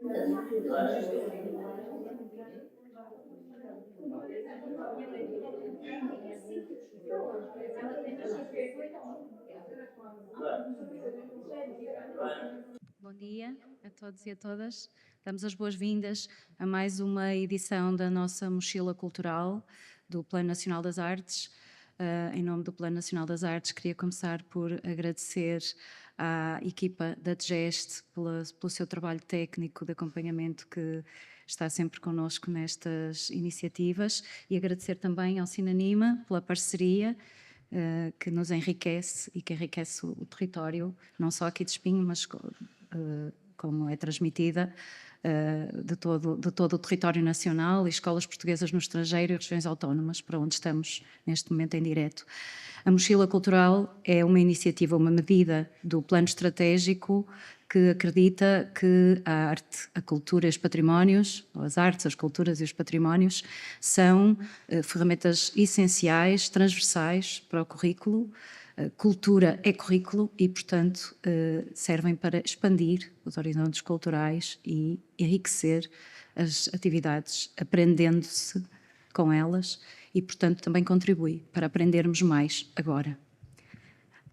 Bom dia a todos e a todas. Damos as boas-vindas a mais uma edição da nossa mochila cultural do Plano Nacional das Artes. Em nome do Plano Nacional das Artes, queria começar por agradecer à equipa da DGEST pelo seu trabalho técnico de acompanhamento que está sempre connosco nestas iniciativas e agradecer também ao Cinanima pela parceria que nos enriquece e que enriquece o território, não só aqui de Espinho, mas como é transmitida de todo o território nacional e escolas portuguesas no estrangeiro e regiões autónomas, para onde estamos neste momento em direto. A Mochila Cultural é uma iniciativa, uma medida do plano estratégico que acredita que a arte, a cultura e os patrimónios, ou as artes, as culturas e os patrimónios, são ferramentas essenciais, transversais para o currículo. Cultura é currículo e, portanto, servem para expandir os horizontes culturais e enriquecer as atividades, aprendendo-se com elas e, portanto, também contribui para aprendermos mais agora.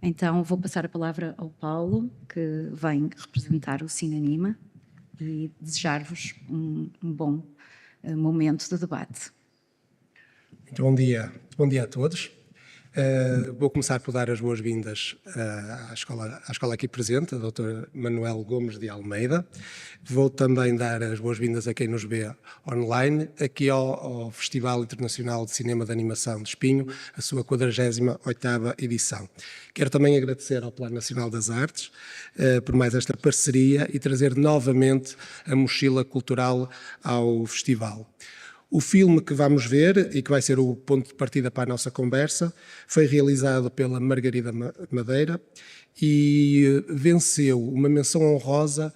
Então, vou passar a palavra ao Paulo, que vem representar o Cinanima e desejar-vos um bom momento de debate. Muito bom dia a todos. Vou começar por dar as boas-vindas à escola aqui presente, a Dr. Manuel Gomes de Almeida. Vou também dar as boas-vindas a quem nos vê online, aqui ao Festival Internacional de Cinema de Animação de Espinho, a sua 48ª edição. Quero também agradecer ao Plano Nacional das Artes por mais esta parceria e trazer novamente a mochila cultural ao festival. O filme que vamos ver, e que vai ser o ponto de partida para a nossa conversa, foi realizado pela Margarida Madeira e venceu uma menção honrosa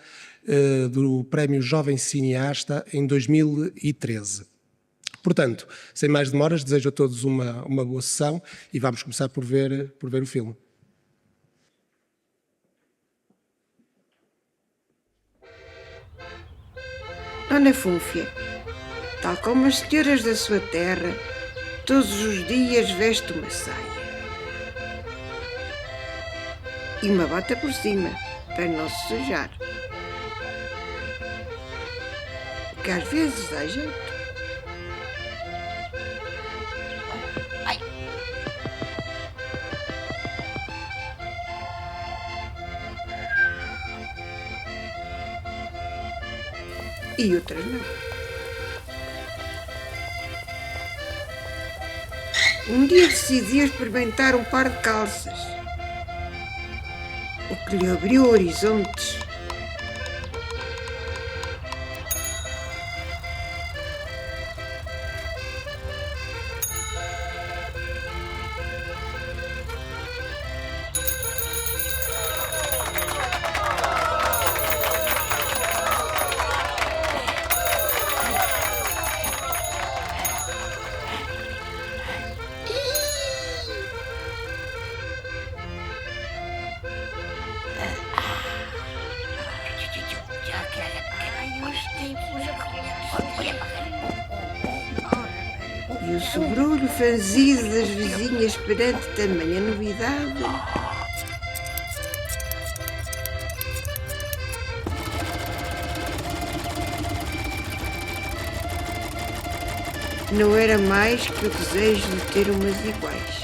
do Prémio Jovem Cineasta em 2013. Portanto, sem mais demoras, desejo a todos uma boa sessão e vamos começar por ver o filme. Dona Fúnfia, tal como as senhoras da sua terra, todos os dias veste uma saia e uma bota por cima, para não se sujar, que às vezes dá jeito. Ai. E outras não. Um dia decidiu experimentar um par de calças, o que lhe abriu horizontes. E o sobrolho franzido das vizinhas perante tamanha novidade. Não era mais que o desejo de ter umas iguais.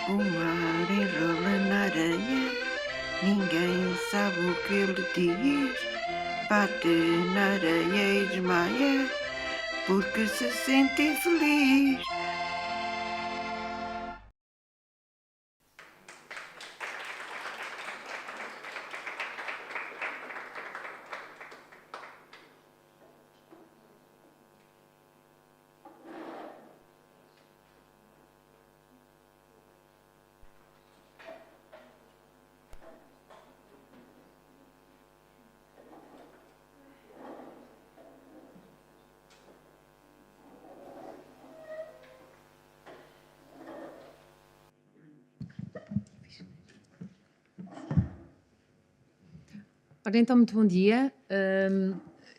O mar enrola na areia, ninguém sabe o que ele diz. Bate na areia e desmaia, porque se sente infeliz. Ora, então, muito bom dia.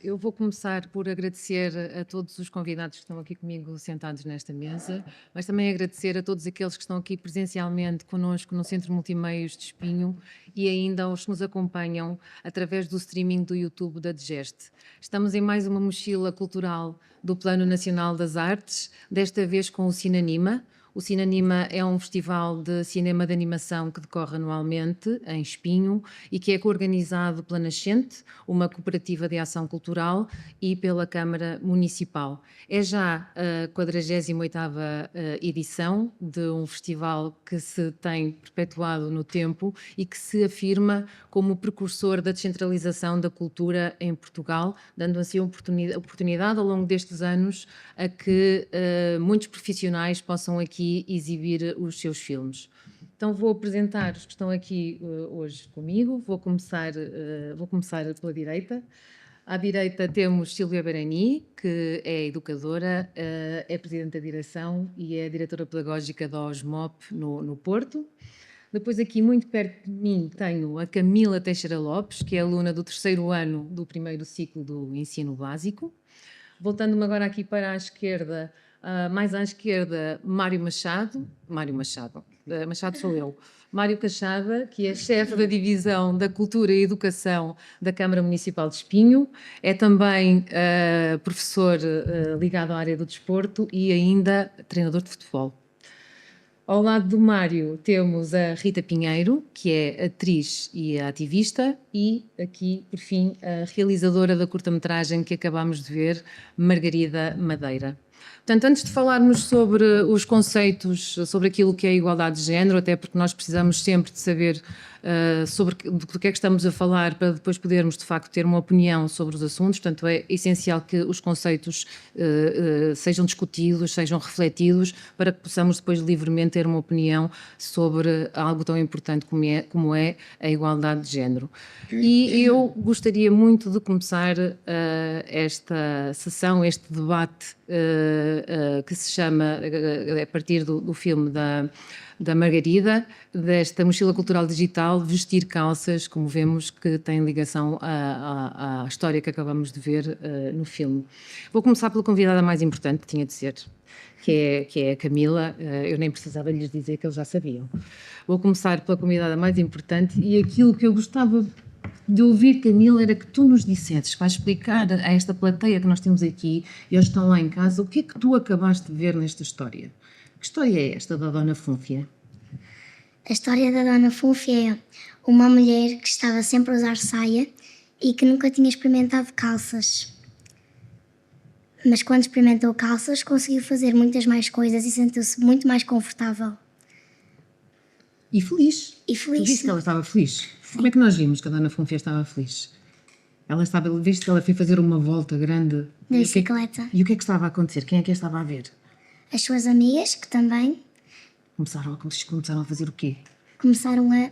Eu vou começar por agradecer a todos os convidados que estão aqui comigo sentados nesta mesa, mas também agradecer a todos aqueles que estão aqui presencialmente connosco no Centro Multimeios de Espinho e ainda aos que nos acompanham através do streaming do YouTube da DGEST. Estamos em mais uma mochila cultural do Plano Nacional das Artes, desta vez com o Cinanima. O Cinanima é um festival de cinema de animação que decorre anualmente em Espinho e que é coorganizado pela Nascente, uma cooperativa de ação cultural, e pela Câmara Municipal. É já a 48ª edição de um festival que se tem perpetuado no tempo e que se afirma como precursor da descentralização da cultura em Portugal, dando assim oportunidade ao longo destes anos a que muitos profissionais possam aqui exibir os seus filmes. Então vou apresentar os que estão aqui hoje comigo. Vou começar pela direita. À direita temos Sílvia Berani, que é educadora, é presidente da direção e é diretora pedagógica da OSMOP no Porto. Depois aqui, muito perto de mim, tenho a Camila Teixeira Lopes, que é aluna do 3º ano do 1º ciclo do ensino básico. Voltando-me agora aqui para a esquerda, mais à esquerda, Mário Machado. Machado sou eu. Mário Cachada, que é chefe da Divisão da Cultura e Educação da Câmara Municipal de Espinho. É também professor ligado à área do desporto e ainda treinador de futebol. Ao lado do Mário temos a Rita Pinheiro, que é atriz e ativista, e aqui, por fim, a realizadora da curta-metragem que acabámos de ver, Margarida Madeira. Portanto, antes de falarmos sobre os conceitos, sobre aquilo que é a igualdade de género, até porque nós precisamos sempre de saber sobre do que é que estamos a falar para depois podermos, de facto, ter uma opinião sobre os assuntos. Portanto, é essencial que os conceitos sejam discutidos, sejam refletidos, para que possamos depois livremente ter uma opinião sobre algo tão importante como é a igualdade de género. E eu gostaria muito de começar esta sessão, este debate que se chama, a partir do filme da Margarida, desta mochila cultural digital, Vestir Calças, como vemos que tem ligação à história que acabamos de ver no filme. Vou começar pela convidada mais importante, que tinha de ser, que é a Camila. Eu nem precisava lhes dizer que eles já sabiam. Vou começar pela convidada mais importante, e aquilo que eu gostava de ouvir, Camila, era que tu nos dissesses, vais explicar a esta plateia que nós temos aqui, e eles estão lá em casa, o que é que tu acabaste de ver nesta história? Que história é esta da Dona Fúnfia? A história da Dona Fúnfia é uma mulher que estava sempre a usar saia e que nunca tinha experimentado calças. Mas quando experimentou calças, conseguiu fazer muitas mais coisas e sentiu-se muito mais confortável. E feliz. E feliz. Tu viste que ela estava feliz? Como é que nós vimos que a Dona Fúnfia estava feliz? Viste que ela foi fazer uma volta grande. Na bicicleta. E o que é que estava a acontecer? Quem é que a estava a ver? As suas amigas, que também Começaram a fazer o quê? começaram a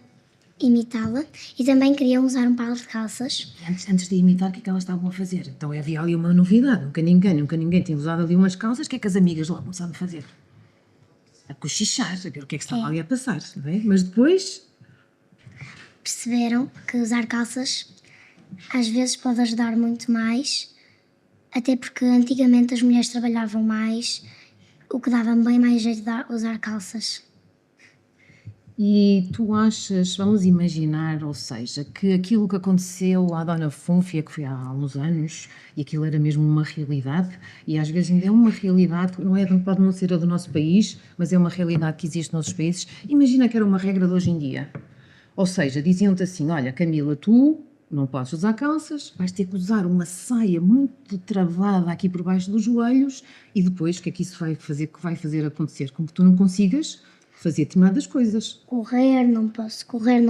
imitá-la e também queriam usar um par de calças. E antes de imitar, o que é que elas estavam a fazer? Então havia ali uma novidade. Nunca ninguém tinha usado ali umas calças. O que é que as amigas lá começaram a fazer? A cochichar, a ver o que é que estava ali a passar. Não é? Mas depois Perceberam que usar calças às vezes pode ajudar muito mais, até porque antigamente as mulheres trabalhavam mais, o que dava bem mais jeito de usar calças. E tu achas, vamos imaginar, ou seja, que aquilo que aconteceu à Dona Fúnfia, que foi há uns anos, e aquilo era mesmo uma realidade, e às vezes ainda é uma realidade, pode não ser a do nosso país, mas é uma realidade que existe nos outros países. Imagina que era uma regra de hoje em dia. Ou seja, diziam-te assim, olha, Camila, tu não podes usar calças, vais ter que usar uma saia muito travada aqui por baixo dos joelhos, e depois o que é que isso vai fazer acontecer? Com que tu não consigas fazer determinadas coisas. Correr, não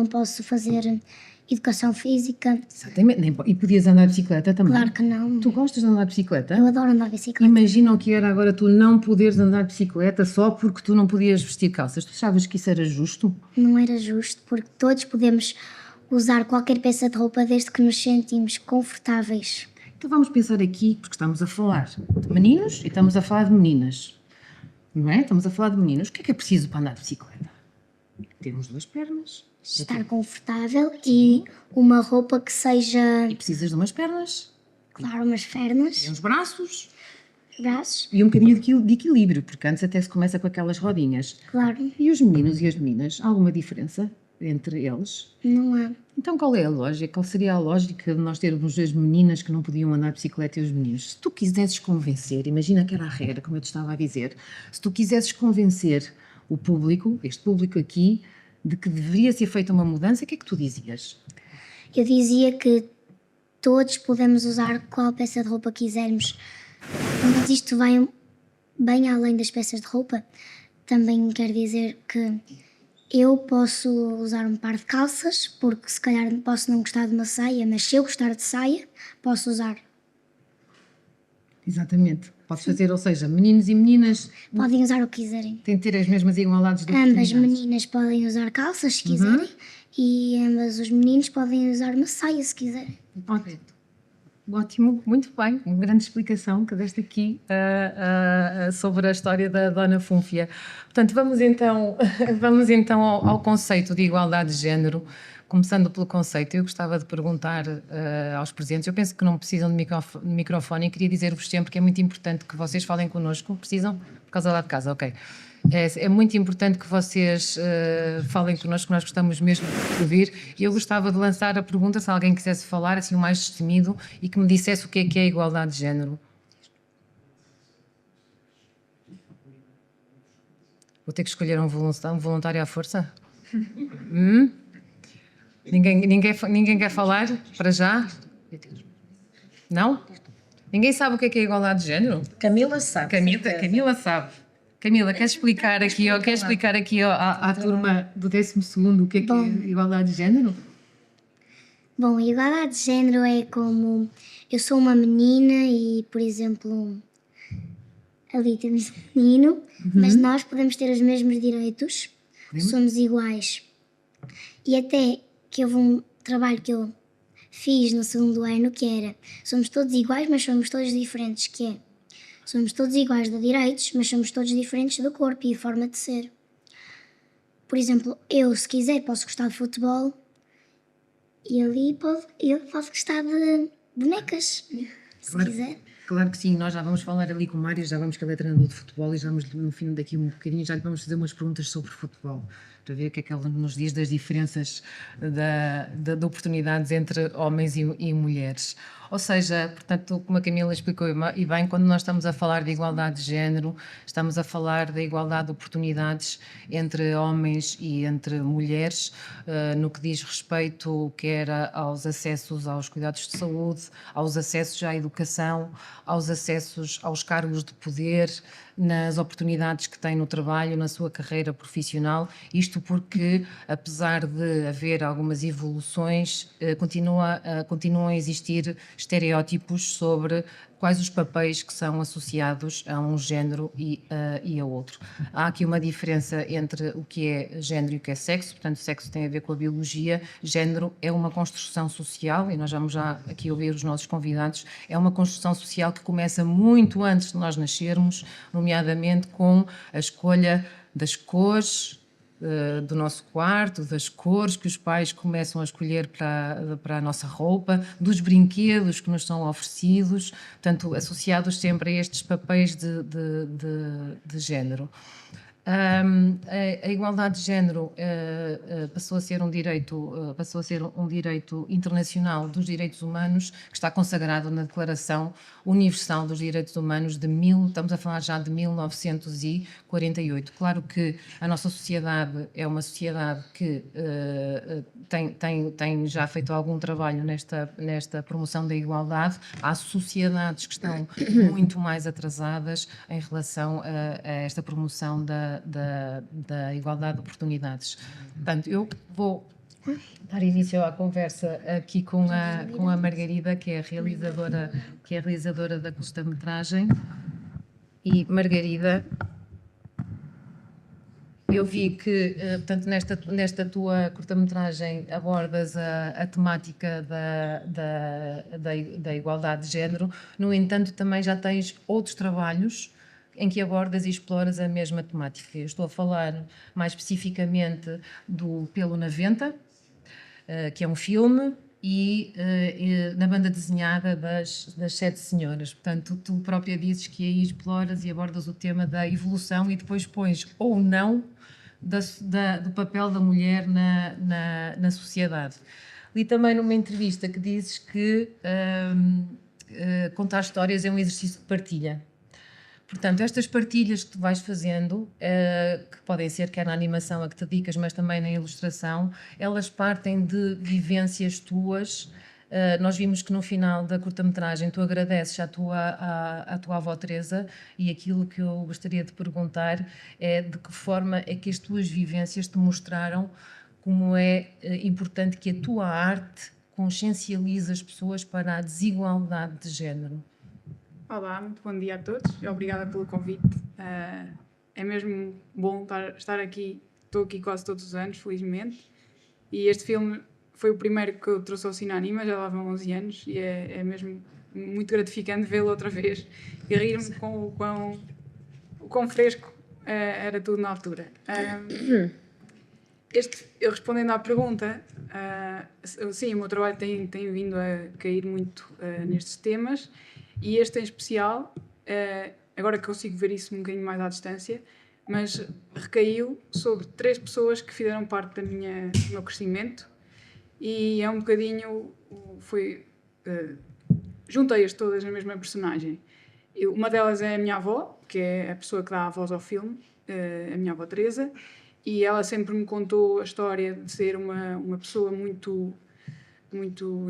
posso fazer educação física. Exatamente. E podias andar de bicicleta também? Claro que não. Tu gostas de andar de bicicleta? Eu adoro andar de bicicleta. Imagina o que era agora tu não poderes andar de bicicleta só porque tu não podias vestir calças. Tu achavas que isso era justo? Não era justo, porque todos podemos usar qualquer peça de roupa desde que nos sentimos confortáveis. Então vamos pensar aqui, porque estamos a falar de meninos e estamos a falar de meninas. Não é? Estamos a falar de meninos. O que é preciso para andar de bicicleta? Temos 2 pernas. Estar confortável e uma roupa que seja, E precisas de umas pernas, claro, umas e pernas, uns braços braços, e um bocadinho de equilíbrio, porque antes até se começa com aquelas rodinhas. claro, E os meninos e as meninas, há alguma diferença entre eles? não há. Então qual é a lógica? Qual seria a lógica de nós termos as meninas que não podiam andar de bicicleta e os meninos? Se tu quisesses convencer, imagina que era a regra, como eu te estava a dizer, se tu quisesses convencer o público, este público aqui, de que deveria ser feita uma mudança, o que é que tu dizias? Eu dizia que todos podemos usar qual peça de roupa quisermos, mas isto vai bem além das peças de roupa. Também quer dizer que eu posso usar um par de calças, porque se calhar posso não gostar de uma saia, mas se eu gostar de saia, posso usar. Exatamente. Podes fazer, ou seja, meninos e meninas Podem usar o que quiserem. têm de ter as mesmas igualdades de Ambas oportunidades. meninas podem usar calças se quiserem e ambas os meninos podem usar uma saia se quiserem. Ótimo. Ótimo, muito bem. Uma grande explicação que deste aqui sobre a história da Dona Fúnfia. Portanto, vamos então ao conceito de igualdade de género. Começando pelo conceito, eu gostava de perguntar aos presentes, eu penso que não precisam de microfone e queria dizer-vos sempre que é muito importante que vocês falem connosco. Precisam? Por causa lá de casa, ok. É muito importante que vocês falem connosco, nós gostamos mesmo de ouvir. E eu gostava de lançar a pergunta, se alguém quisesse falar, assim, o mais destemido, e que me dissesse o que é a igualdade de género. Vou ter que escolher um voluntário à força? Ninguém quer falar para já? Não? Ninguém sabe o que é igualdade de género? Camila sabe. Camila sabe. Camila, queres explicar aqui à turma do 12º o que é igualdade de género? Bom, a igualdade de género é como eu sou uma menina e, por exemplo, ali temos um menino, mas nós podemos ter os mesmos direitos, somos iguais. E até que houve um trabalho que eu fiz no 2º ano que era somos todos iguais, mas somos todos diferentes, que é somos todos iguais de direitos, mas somos todos diferentes do corpo e forma de ser. Por exemplo, eu, se quiser, posso gostar de futebol e ali eu posso gostar de bonecas, se quiser. Claro que sim, nós já vamos falar ali com o Mário, já vamos que ele é treinador de futebol e já vamos no fim daqui um bocadinho, já lhe vamos fazer umas perguntas sobre futebol, para ver o que é que ele nos diz das diferenças de oportunidades entre homens e mulheres. Ou seja, portanto, como a Camila explicou e bem, quando nós estamos a falar de igualdade de género, estamos a falar da igualdade de oportunidades entre homens e entre mulheres, no que diz respeito quer aos acessos aos cuidados de saúde, aos acessos à educação, aos acessos aos cargos de poder, nas oportunidades que têm no trabalho, na sua carreira profissional. Isto porque, apesar de haver algumas evoluções, continuam a existir estereótipos sobre quais os papéis que são associados a um género e a outro. Há aqui uma diferença entre o que é género e o que é sexo, portanto, sexo tem a ver com a biologia, género é uma construção social, e nós vamos já aqui ouvir os nossos convidados, é uma construção social que começa muito antes de nós nascermos, nomeadamente com a escolha das cores, do nosso quarto, das cores que os pais começam a escolher para a nossa roupa, dos brinquedos que nos são oferecidos, portanto, associados sempre a estes papéis de género. A igualdade de género passou a ser um direito internacional dos direitos humanos que está consagrado na Declaração Universal dos Direitos Humanos estamos a falar já de 1948. Claro que a nossa sociedade é uma sociedade que tem já feito algum trabalho nesta promoção da igualdade. Há sociedades que estão muito mais atrasadas em relação a esta promoção da igualdade de oportunidades. Portanto, eu vou dar início à conversa aqui com a Margarida, que é a realizadora da curta-metragem. E, Margarida, eu vi que, portanto, nesta tua curta-metragem abordas a temática da igualdade de género. No entanto, também já tens outros trabalhos em que abordas e exploras a mesma temática. Eu estou a falar mais especificamente do Pelo na Venta, que é um filme, e na banda desenhada das Sete Senhoras. Portanto, tu própria dizes que aí exploras e abordas o tema da evolução e depois pões ou não do papel da mulher na sociedade. Li também numa entrevista que dizes que contar histórias é um exercício de partilha. Portanto, estas partilhas que tu vais fazendo, que podem ser quer na animação a que te dedicas, mas também na ilustração, elas partem de vivências tuas. Nós vimos que no final da curta-metragem tu agradeces à tua avó Teresa, e aquilo que eu gostaria de perguntar é de que forma é que as tuas vivências te mostraram como é importante que a tua arte consciencialize as pessoas para a desigualdade de género. Olá, muito bom dia a todos. Obrigada pelo convite. É mesmo bom estar aqui. Estou aqui quase todos os anos, felizmente. E este filme foi o primeiro que eu trouxe ao Cineanima, já lá vão 11 anos, e é mesmo muito gratificante vê-lo outra vez e rir-me com o quão fresco era tudo na altura. Eu respondendo à pergunta, sim, o meu trabalho tem vindo a cair muito nestes temas. E este em especial, agora consigo ver isso um bocadinho mais à distância, mas recaiu sobre 3 pessoas que fizeram parte do meu crescimento, e é um bocadinho, juntei-as todas na mesma personagem. Uma delas é a minha avó, que é a pessoa que dá a voz ao filme, a minha avó Teresa, e ela sempre me contou a história de ser uma pessoa muito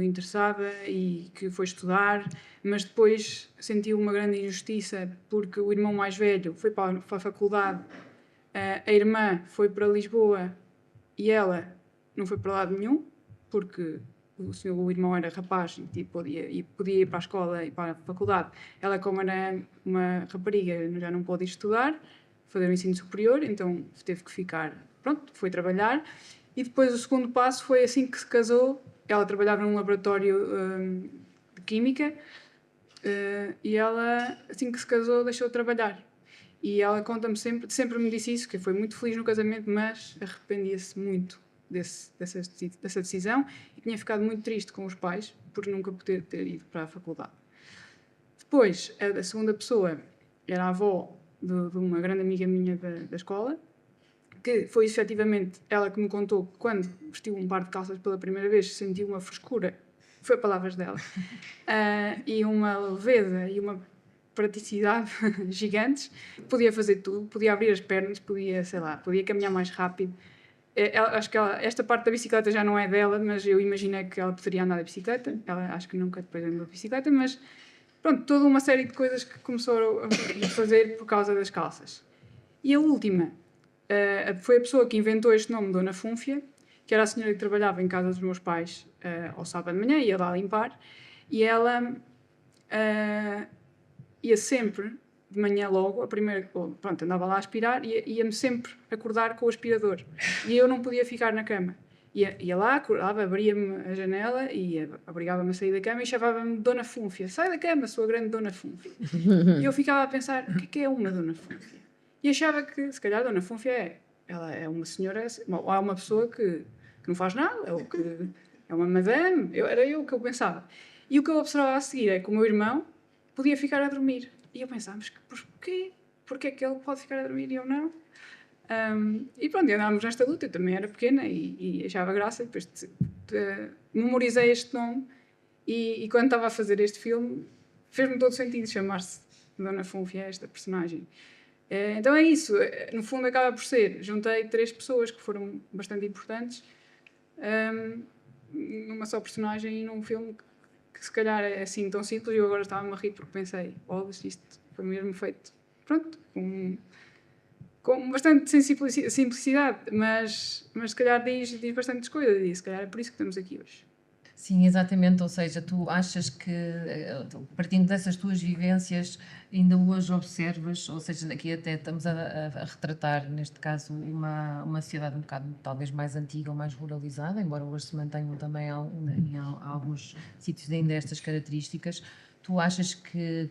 interessada e que foi estudar, mas depois sentiu uma grande injustiça porque o irmão mais velho foi para a faculdade, a irmã foi para Lisboa e ela não foi para lado nenhum, porque o irmão era rapaz e podia ir para a escola e para a faculdade. Ela, como era uma rapariga, já não pôde estudar, fazer o ensino superior, então teve que ficar, pronto, foi trabalhar. E depois o segundo passo foi assim que se casou. Ela trabalhava num laboratório de química e ela, assim que se casou, deixou de trabalhar. E ela conta-me sempre me disse isso, que foi muito feliz no casamento, mas arrependia-se muito dessa decisão e tinha ficado muito triste com os pais por nunca poder ter ido para a faculdade. Depois, a segunda pessoa era a avó de uma grande amiga minha da escola, que foi efetivamente ela que me contou que quando vestiu um par de calças pela primeira vez sentiu uma frescura, foi palavras dela, e uma leveza e uma praticidade gigantes. Podia fazer tudo, podia abrir as pernas, podia caminhar mais rápido. Acho que esta parte da bicicleta já não é dela, mas eu imaginei que ela poderia andar de bicicleta. Ela acho que nunca depois andou de bicicleta, mas pronto, toda uma série de coisas que começou a fazer por causa das calças. E a última foi a pessoa que inventou este nome, Dona Fúnfia, que era a senhora que trabalhava em casa dos meus pais ao sábado de manhã, ia lá limpar, e ela ia sempre, de manhã logo, andava lá a aspirar, e ia-me sempre acordar com o aspirador. E eu não podia ficar na cama. Ia lá, acordava, abria-me a janela, e obrigava-me a sair da cama e chamava-me Dona Fúnfia. Sai da cama, sua grande Dona Fúnfia. E eu ficava a pensar, o que é uma Dona Fúnfia? E achava que, se calhar, Dona Fúnfia ela é uma senhora, ou é uma pessoa que não faz nada, ou que é uma madame. Era eu que eu pensava. E o que eu observava a seguir é que o meu irmão podia ficar a dormir. E eu pensava, mas porquê? Porquê é que ele pode ficar a dormir e eu não? E pronto, andávamos nesta luta. Eu também era pequena e achava graça. Depois memorizei este nome e quando estava a fazer este filme fez-me todo sentido chamar-se Dona Fúnfia, esta personagem. Então é isso, no fundo acaba por ser, juntei 3 pessoas que foram bastante importantes numa só personagem e num filme que se calhar é assim tão simples, e eu agora estava-me a rir porque pensei, isto foi mesmo feito, pronto, com bastante simplicidade, mas se calhar diz bastantes coisas, e se calhar é por isso que estamos aqui hoje. Sim, exatamente, ou seja, tu achas que, partindo dessas tuas vivências, ainda hoje observas, ou seja, aqui até estamos a retratar, neste caso, uma sociedade um bocado talvez mais antiga ou mais ruralizada, embora hoje se mantenham também em alguns sítios ainda estas características. tu achas que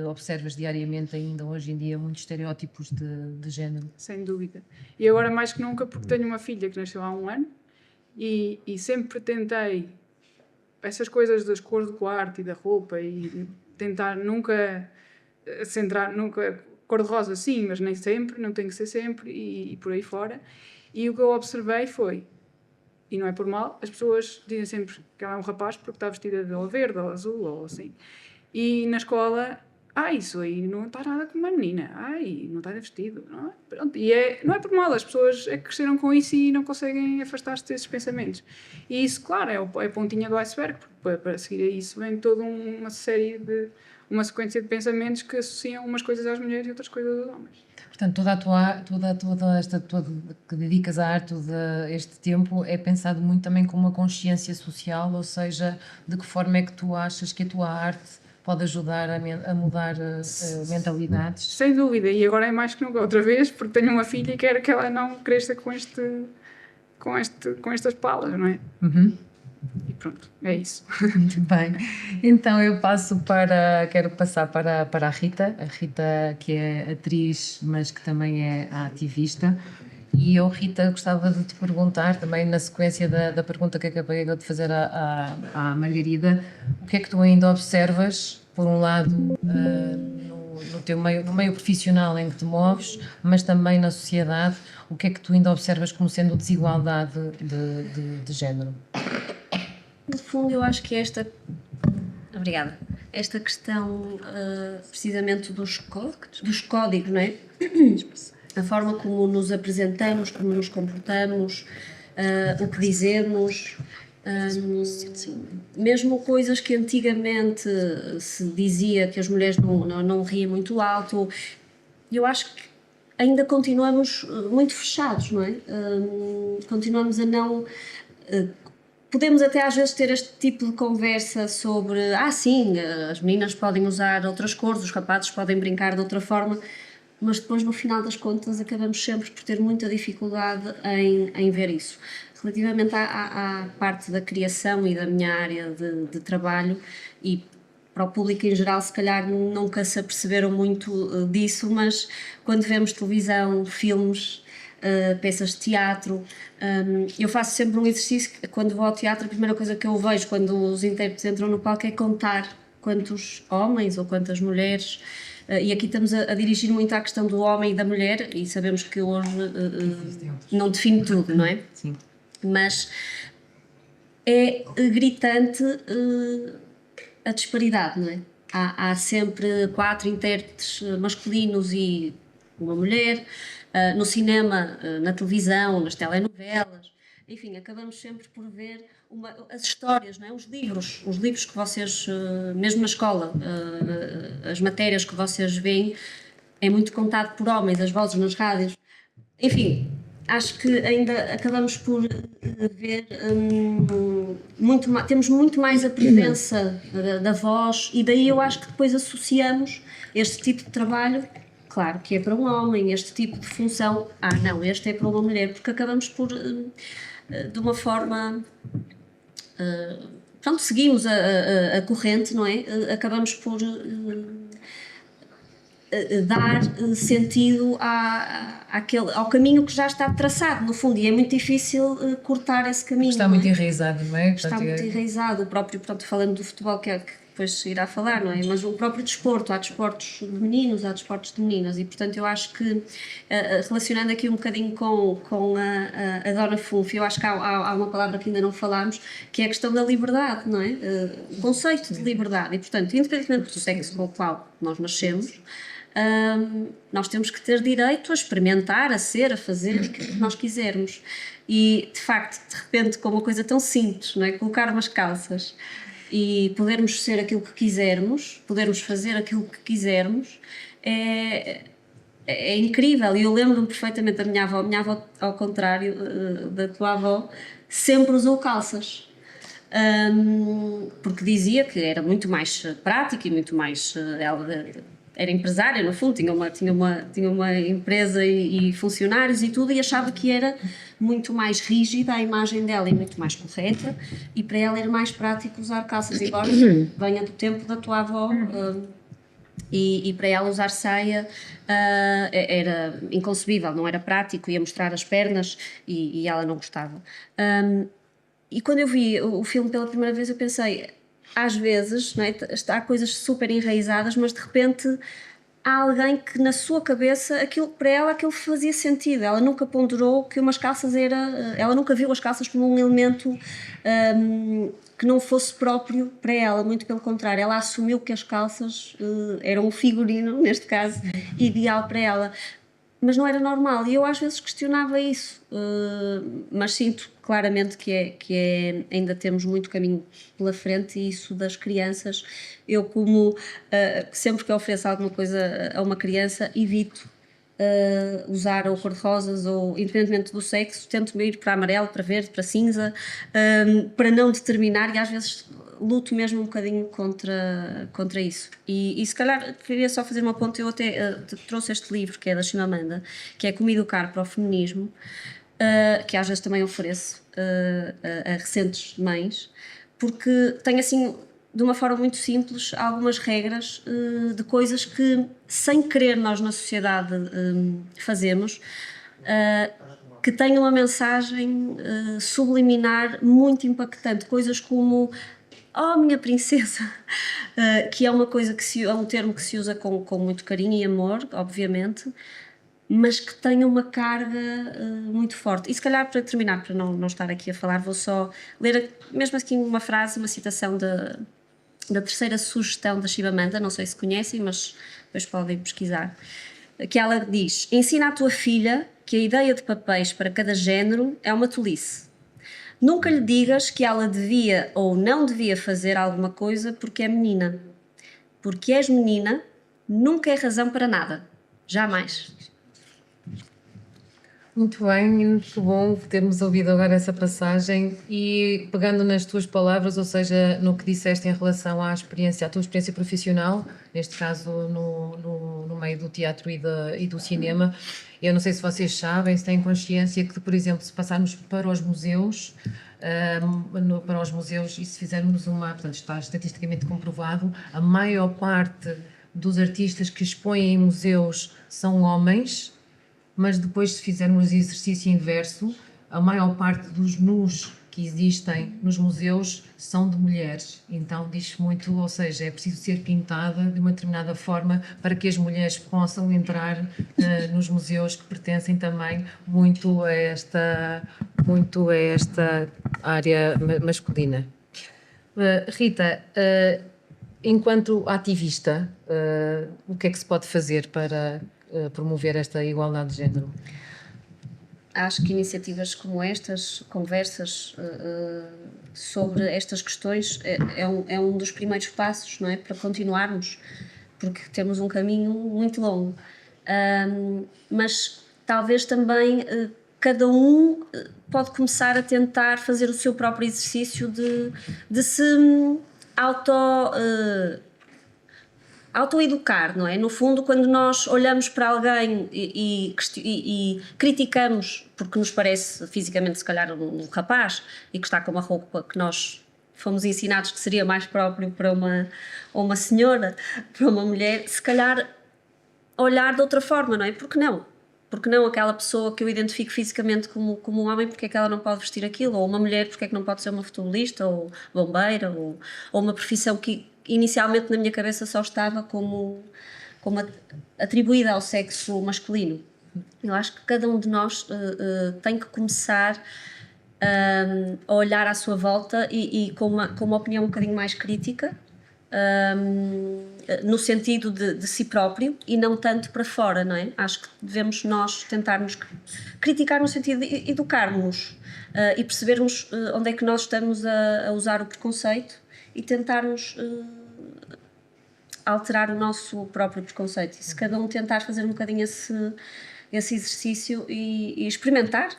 observas diariamente ainda hoje em dia muitos estereótipos de género? Sem dúvida. E agora mais que nunca, porque tenho uma filha que nasceu há um ano e sempre tentei essas coisas das cores do quarto e da roupa e tentar nunca centrar, nunca cor-de-rosa sim, mas nem sempre, não tem que ser sempre e por aí fora. E o que eu observei foi, e não é por mal, as pessoas dizem sempre que ela é um rapaz porque está vestida de ou verde ou azul ou assim. E na escola, isso aí não está nada como uma menina, não está de vestido, não é? Pronto, não é por mal, as pessoas é que cresceram com isso e não conseguem afastar-se desses pensamentos. E isso, claro, é a pontinha do iceberg, porque para seguir a isso vem toda uma sequência de pensamentos que associam umas coisas às mulheres e outras coisas aos homens. Portanto, toda esta que dedicas à arte, todo este tempo, é pensado muito também com uma consciência social, ou seja, de que forma é que tu achas que a tua arte pode ajudar a mudar mentalidades? Sem dúvida, e agora é mais que nunca outra vez, porque tenho uma filha e quero que ela não cresça com estas palas, não é? E pronto, é isso. Muito bem. Então quero passar para a Rita que é atriz, mas que também é ativista. E eu, Rita, gostava de te perguntar, também na sequência da pergunta que acabei de fazer à Margarida, o que é que tu ainda observas, por um lado, no meio profissional em que te moves, mas também na sociedade, o que é que tu ainda observas como sendo desigualdade de género? No fundo, eu acho que obrigada, esta questão precisamente dos códigos, não é? A forma como nos apresentamos, como nos comportamos, o que dizemos, mesmo coisas que antigamente se dizia que as mulheres não riam muito alto, eu acho que ainda continuamos muito fechados, não é? Continuamos a não... Podemos até às vezes ter este tipo de conversa sobre sim, as meninas podem usar outras cores, os rapazes podem brincar de outra forma, mas depois no final das contas acabamos sempre por ter muita dificuldade em ver isso. Relativamente à parte da criação e da minha área de trabalho, e para o público em geral se calhar nunca se aperceberam muito disso, mas quando vemos televisão, filmes, peças de teatro, eu faço sempre um exercício. Quando vou ao teatro, a primeira coisa que eu vejo quando os intérpretes entram no palco é contar quantos homens ou quantas mulheres, e aqui estamos a dirigir muito à questão do homem e da mulher, e sabemos que hoje não define tudo, não é? Sim. Mas é gritante a disparidade, não é? Há sempre 4 intérpretes masculinos e uma mulher, no cinema, na televisão, nas telenovelas, enfim, acabamos sempre por ver as histórias, não é? Os livros que vocês, mesmo na escola, as matérias que vocês veem, é muito contado por homens, as vozes nas rádios, enfim, acho que ainda acabamos por ver temos muito mais a presença da voz, e daí eu acho que depois associamos este tipo de trabalho, claro que é para um homem, este tipo de função, não, este é para uma mulher, porque acabamos por, de uma forma, pronto, seguimos a corrente, não é? Acabamos por dar sentido ao caminho que já está traçado, no fundo, e é muito difícil cortar esse caminho. Está muito enraizado, não é? Está muito enraizado. O próprio, pronto, falando do futebol, que depois se irá falar, não é? Mas o próprio desporto, há desportos de meninos, há desportos de meninas, e portanto eu acho que, relacionando aqui um bocadinho com a Dona Funfi, eu acho que há uma palavra que ainda não falámos, que é a questão da liberdade, não é? O conceito de liberdade, e portanto, independentemente do sexo com o qual nós nascemos, nós temos que ter direito a experimentar, a ser, a fazer o que nós quisermos. E de facto, de repente, com uma coisa tão simples, não é? Colocar umas calças e podermos ser aquilo que quisermos, podermos fazer aquilo que quisermos, é incrível. E eu lembro-me perfeitamente da minha avó, ao contrário da tua avó, sempre usou calças. Porque dizia que era muito mais prático e muito mais... era empresária, no fundo, tinha uma empresa e funcionários e tudo, e achava que era muito mais rígida a imagem dela e muito mais correta, e para ela era mais prático usar calças, embora venha do tempo da tua avó, e para ela usar saia era inconcebível, não era prático, ia mostrar as pernas e ela não gostava. E quando eu vi o filme pela primeira vez, eu pensei, às vezes, não é, há coisas super enraizadas, mas de repente há alguém que na sua cabeça, para ela aquilo fazia sentido. Ela nunca ponderou que umas calças ela nunca viu as calças como um elemento que não fosse próprio para ela, muito pelo contrário, ela assumiu que as calças eram um figurino, neste caso, ideal para ela. Mas não era normal, e eu às vezes questionava isso, mas sinto claramente que ainda temos muito caminho pela frente, e isso das crianças, eu sempre que eu ofereço alguma coisa a uma criança, evito usar ou cor-de-rosas, ou independentemente do sexo, tento ir para amarelo, para verde, para cinza, para não determinar, e às vezes luto mesmo um bocadinho contra isso. E se calhar queria só fazer uma ponta, eu até trouxe este livro, que é da Chimamanda, que é Como Educar para o Feminismo, que às vezes também ofereço a recentes mães, porque tem assim, de uma forma muito simples, algumas regras de coisas que, sem querer, nós na sociedade fazemos, que têm uma mensagem subliminar muito impactante, coisas como "Oh, minha princesa", que é uma coisa é um termo que se usa com muito carinho e amor, obviamente, mas que tem uma carga muito forte. E se calhar, para terminar, para não estar aqui a falar, vou só ler mesmo assim uma frase, uma citação da terceira sugestão da Chimamanda, não sei se conhecem, mas depois podem pesquisar, que ela diz: "Ensina à tua filha que a ideia de papéis para cada género é uma tolice. Nunca lhe digas que ela devia ou não devia fazer alguma coisa porque é menina. Porque és menina nunca é razão para nada. Jamais." Muito bem, muito bom termos ouvido agora essa passagem, e pegando nas tuas palavras, ou seja, no que disseste em relação à tua experiência profissional, neste caso no meio do teatro e do cinema, eu não sei se vocês sabem, se têm consciência que, por exemplo, se passarmos para os museus, e se fizermos portanto, está estatisticamente comprovado, a maior parte dos artistas que expõem em museus são homens, mas depois, se fizermos o exercício inverso, a maior parte dos nus que existem nos museus são de mulheres. Então diz muito, ou seja, é preciso ser pintada de uma determinada forma para que as mulheres possam entrar nos museus, que pertencem também muito a esta área masculina. Rita, enquanto ativista, o que é que se pode fazer para promover esta igualdade de género? Acho que iniciativas como estas, conversas sobre estas questões, é um dos primeiros passos, não é? Para continuarmos, porque temos um caminho muito longo. Mas talvez também cada um pode começar a tentar fazer o seu próprio exercício de se autoeducar, não é? No fundo, quando nós olhamos para alguém e criticamos porque nos parece fisicamente, se calhar, um rapaz, e que está com uma roupa que nós fomos ensinados que seria mais próprio para uma senhora, para uma mulher, se calhar olhar de outra forma, não é? Porque não? Porque não aquela pessoa que eu identifico fisicamente como um homem, porque é que ela não pode vestir aquilo? Ou uma mulher, porque é que não pode ser uma futebolista, ou bombeira, ou uma profissão que inicialmente na minha cabeça só estava como atribuída ao sexo masculino. Eu acho que cada um de nós tem que começar a olhar à sua volta e com uma opinião um bocadinho mais crítica, no sentido de si próprio e não tanto para fora, não é? Acho que devemos nós tentarmos criticar no sentido de educarmos e percebermos onde é que nós estamos a usar o preconceito e tentarmos alterar o nosso próprio preconceito. E se cada um tentar fazer um bocadinho esse exercício e experimentar,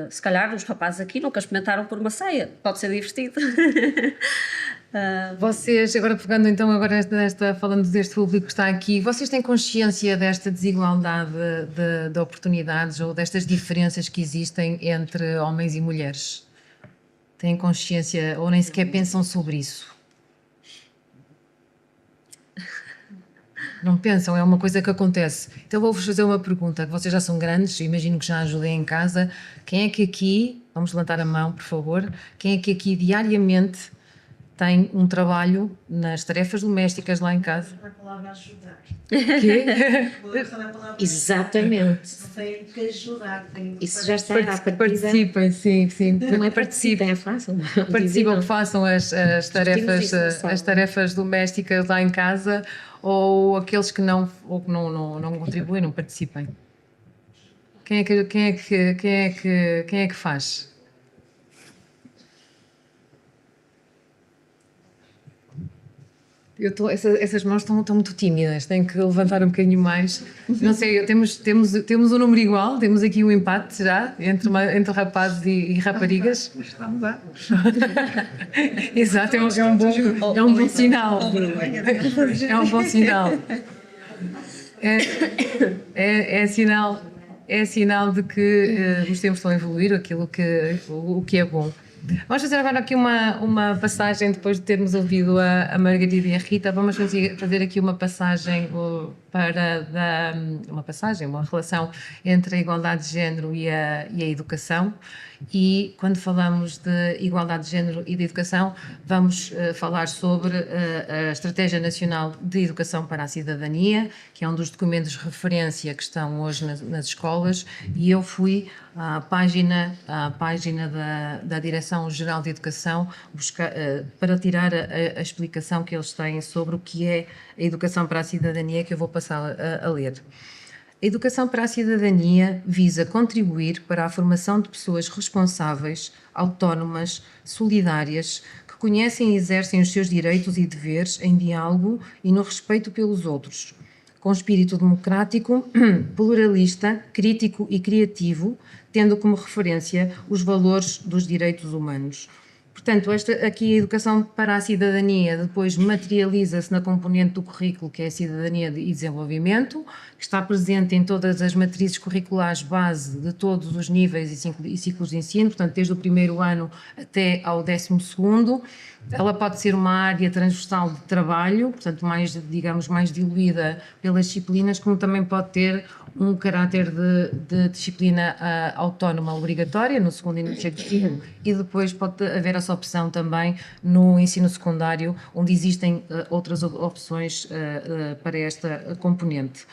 se calhar os rapazes aqui nunca experimentaram por uma saia, pode ser divertido. Vocês, agora pegando então falando deste público que está aqui, vocês têm consciência desta desigualdade de oportunidades ou destas diferenças que existem entre homens e mulheres? Têm consciência ou nem sequer pensam sobre isso? Não pensam, é uma coisa que acontece. Então vou-vos fazer uma pergunta, que vocês já são grandes, imagino que já ajudem em casa. Quem é que aqui, vamos levantar a mão, por favor, quem é que aqui diariamente tem um trabalho nas tarefas domésticas lá em casa? A palavra ajudar. Quê? Exatamente. Tem que ajudar. Isso já está à partida. Participem, sim. Não é participem, é fácil. Participam, que façam as tarefas domésticas lá em casa, ou aqueles que não contribuem, não participem. Quem é que faz? Essas mãos estão muito tímidas, tenho que levantar um bocadinho mais. Não sei, temos um número igual, temos aqui um empate já entre rapazes e raparigas. Estamos lá. Exato, é um bom sinal. É um bom sinal. É sinal de que os tempos estão a evoluir, o que é bom. Vamos fazer agora aqui uma passagem, depois de termos ouvido a Margarida e a Rita, vamos fazer aqui uma passagem uma relação entre a igualdade de género e a educação. E quando falamos de igualdade de género e de educação, vamos falar sobre a Estratégia Nacional de Educação para a Cidadania, que é um dos documentos de referência que estão hoje nas escolas, e eu fui à página da Direção-Geral de Educação para tirar a explicação que eles têm sobre o que é a Educação para a Cidadania, que eu vou passar a ler. A educação para a cidadania visa contribuir para a formação de pessoas responsáveis, autónomas, solidárias, que conhecem e exercem os seus direitos e deveres em diálogo e no respeito pelos outros, com espírito democrático, pluralista, crítico e criativo, tendo como referência os valores dos direitos humanos. Portanto, aqui a educação para a cidadania depois materializa-se na componente do currículo, que é a cidadania e desenvolvimento, que está presente em todas as matrizes curriculares base de todos os níveis e ciclos de ensino, portanto, desde o primeiro ano até ao 12º. Ela pode ser uma área transversal de trabalho, portanto, mais diluída pelas disciplinas, como também pode ter um caráter de disciplina autónoma obrigatória no segundo e no terceiro ensino, e depois pode haver essa opção também no ensino secundário, onde existem outras opções para esta componente.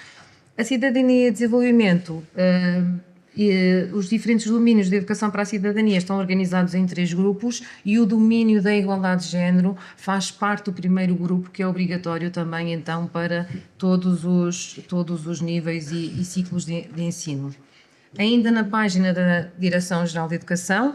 A cidadania e desenvolvimento, os diferentes domínios de educação para a cidadania estão organizados em 3 grupos, e o domínio da igualdade de género faz parte do primeiro grupo, que é obrigatório também então para todos os níveis e ciclos de ensino. Ainda na página da Direção-Geral de Educação,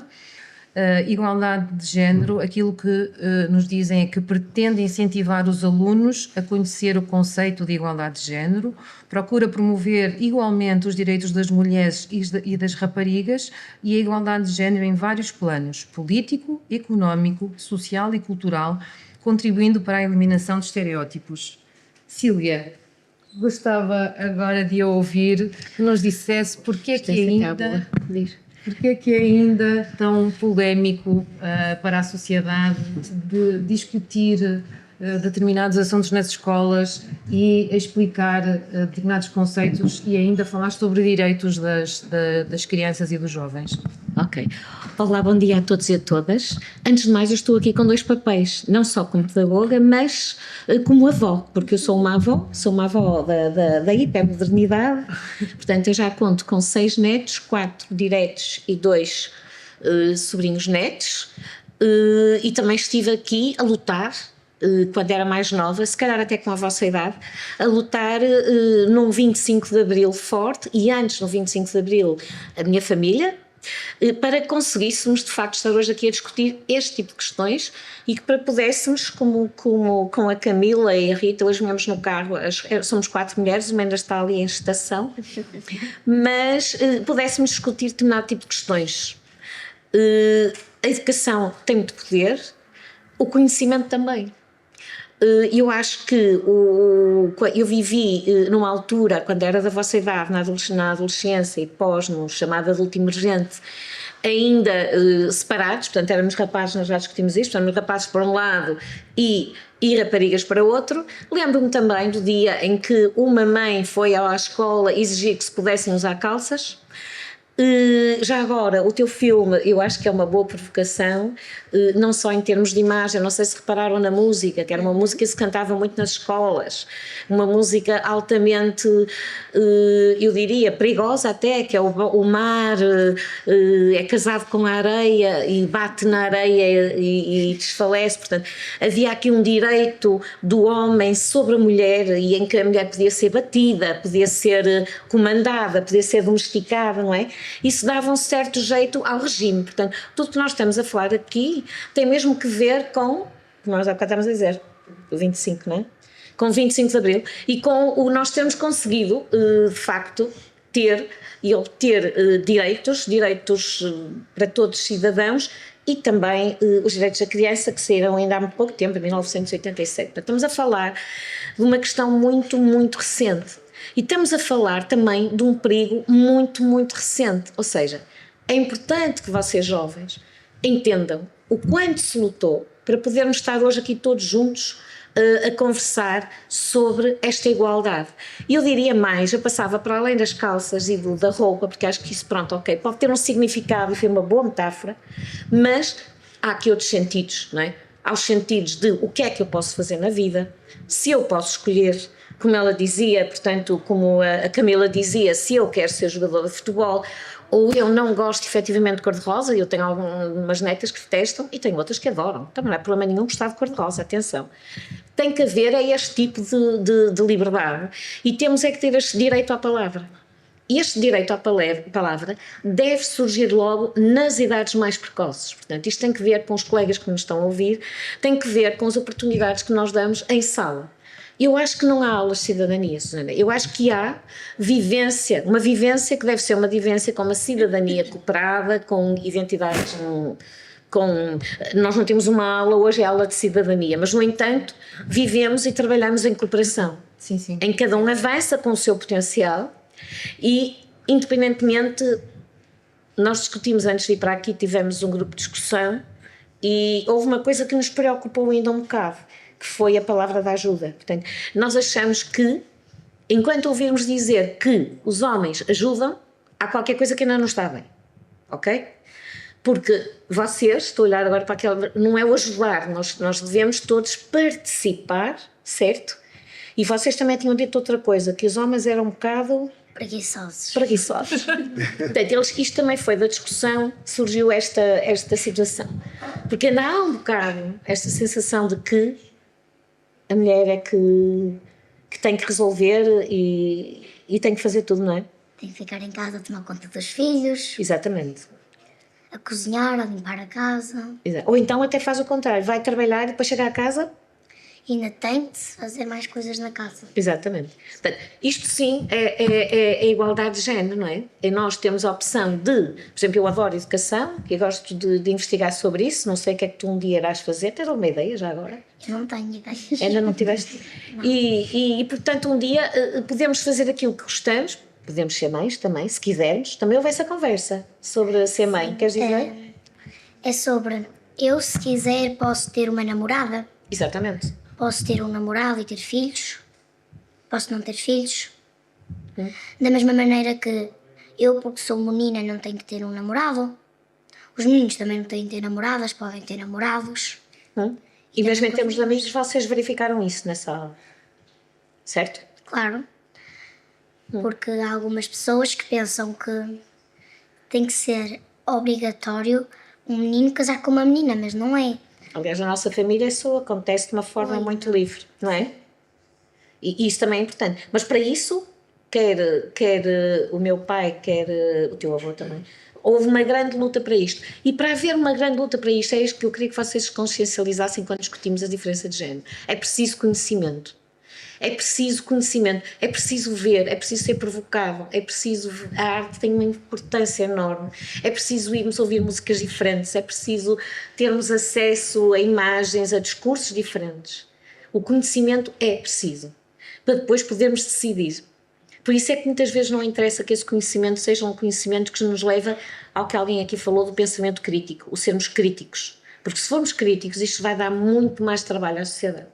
igualdade de género, aquilo que nos dizem é que pretende incentivar os alunos a conhecer o conceito de igualdade de género, procura promover igualmente os direitos das mulheres e das raparigas e a igualdade de género em vários planos: político, económico, social e cultural, contribuindo para a eliminação de estereótipos. Cília, gostava agora de ouvir que nos dissesse porque é que ainda tão polémico para a sociedade de discutir determinados assuntos nas escolas e explicar determinados conceitos e ainda falar sobre direitos das crianças e dos jovens. Ok. Olá, bom dia a todos e a todas. Antes de mais, eu estou aqui com 2 papéis, não só como pedagoga, mas como avó, porque eu sou uma avó da hipermodernidade, portanto eu já conto com 6 netos, 4 diretos e 2 sobrinhos netos, e também estive aqui a lutar, quando era mais nova, se calhar até com a vossa idade, a lutar num 25 de Abril forte, e antes no 25 de Abril a minha família, para que conseguíssemos de facto estar hoje aqui a discutir este tipo de questões e que para pudéssemos, como com a Camila e a Rita, hoje viemos no carro, somos 4 mulheres, uma ainda está ali em estação, mas pudéssemos discutir determinado tipo de questões. A educação tem muito poder, o conhecimento também. Eu acho que eu vivi numa altura, quando era da vossa idade, na adolescência e pós, no chamado adulto emergente, ainda separados, portanto éramos rapazes, nós já discutimos isto, éramos rapazes para um lado e raparigas para outro. Lembro-me também do dia em que uma mãe foi à escola exigir que se pudessem usar calças. Já agora, o teu filme, eu acho que é uma boa provocação, não só em termos de imagem, não sei se repararam na música, que era uma música que se cantava muito nas escolas, uma música altamente, eu diria, perigosa até, que é o mar é casado com a areia e bate na areia e desfalece, portanto, havia aqui um direito do homem sobre a mulher, e em que a mulher podia ser batida, podia ser comandada, podia ser domesticada, não é? Isso dava um certo jeito ao regime. Portanto, tudo que nós estamos a falar aqui tem mesmo que ver com, como nós há bocado estamos a dizer, o 25, não é? Com o 25 de Abril e com o nós termos conseguido, de facto, ter e obter direitos para todos os cidadãos e também os direitos da criança, que saíram ainda há muito pouco tempo, em 1987. Portanto, estamos a falar de uma questão muito, muito recente. E estamos a falar também de um perigo muito, muito recente. Ou seja, é importante que vocês jovens entendam o quanto se lutou para podermos estar hoje aqui todos juntos a conversar sobre esta igualdade. E eu diria mais, eu passava para além das calças e da roupa, porque acho que isso, pronto, ok, pode ter um significado e foi uma boa metáfora, mas há aqui outros sentidos, não é? Há os sentidos de o que é que eu posso fazer na vida, se eu posso escolher, como ela dizia, portanto, como a Camila dizia, se eu quero ser jogadora de futebol, ou eu não gosto efetivamente de cor-de-rosa, eu tenho algumas netas que detestam e tenho outras que adoram, também não há problema nenhum gostar de cor-de-rosa, atenção. Tem que haver este tipo de liberdade e temos é que ter este direito à palavra. E este direito à palavra deve surgir logo nas idades mais precoces. Portanto, isto tem que ver com os colegas que nos estão a ouvir, tem que ver com as oportunidades que nós damos em sala. Eu acho que não há aulas de cidadania, Susana. Eu acho que há vivência, uma vivência que deve ser uma vivência com uma cidadania cooperada, com identidades, nós não temos uma aula, hoje é aula de cidadania, mas no entanto vivemos e trabalhamos em cooperação. Sim, sim. Em que cada um avança com o seu potencial e, independentemente, nós discutimos antes de ir para aqui, tivemos um grupo de discussão e houve uma coisa que nos preocupou ainda um bocado, que foi a palavra da ajuda. Portanto, nós achamos que, enquanto ouvirmos dizer que os homens ajudam, há qualquer coisa que ainda não está bem, ok? Porque vocês, estou a olhar agora para aquela, não é o ajudar, nós devemos todos participar, certo? E vocês também tinham dito outra coisa, que os homens eram um bocado... Preguiçosos. Portanto, isto também foi da discussão, surgiu esta situação. Porque ainda há um bocado esta sensação de que a mulher é que tem que resolver e tem que fazer tudo, não é? Tem que ficar em casa a tomar conta dos filhos, Exatamente. a cozinhar, a limpar a casa. Ou então até faz o contrário, vai trabalhar e depois chega a casa... E ainda tem de fazer mais coisas na casa. Exatamente. Portanto, isto sim é igualdade de género, não é? E nós temos a opção de, por exemplo, eu adoro educação e gosto de investigar sobre isso, não sei o que é que tu um dia irás fazer, tens alguma ideia já agora? Eu não tenho ideias. Ainda não tiveste? E portanto um dia podemos fazer aquilo que gostamos, podemos ser mães também, se quisermos, também houve essa conversa sobre ser mãe, queres dizer? É sobre, eu se quiser posso ter uma namorada, Exatamente. posso ter um namorado e ter filhos, posso não ter filhos. Da mesma maneira que eu, porque sou menina, não tenho que ter um namorado. Os meninos também não têm que ter namoradas, podem ter namorados. E mesmo em termos de amigos, vocês verificaram isso nessa aula, certo? Claro. Porque há algumas pessoas que pensam que tem que ser obrigatório um menino casar com uma menina, mas não é. Aliás, na nossa família isso acontece de uma forma muito livre, não é? E isso também é importante. Mas para isso, quer o meu pai, quer o teu avô também, houve uma grande luta para isto. E para haver uma grande luta para isto, é isto que eu queria que vocês consciencializassem quando discutimos a diferença de género. É preciso conhecimento. É preciso conhecimento, é preciso ver, é preciso ser provocado, é preciso... A arte tem uma importância enorme, é preciso irmos ouvir músicas diferentes, é preciso termos acesso a imagens, a discursos diferentes. O conhecimento é preciso, para depois podermos decidir. Por isso é que muitas vezes não interessa que esse conhecimento seja um conhecimento que nos leva ao que alguém aqui falou do pensamento crítico, o sermos críticos. Porque se formos críticos, isto vai dar muito mais trabalho à sociedade.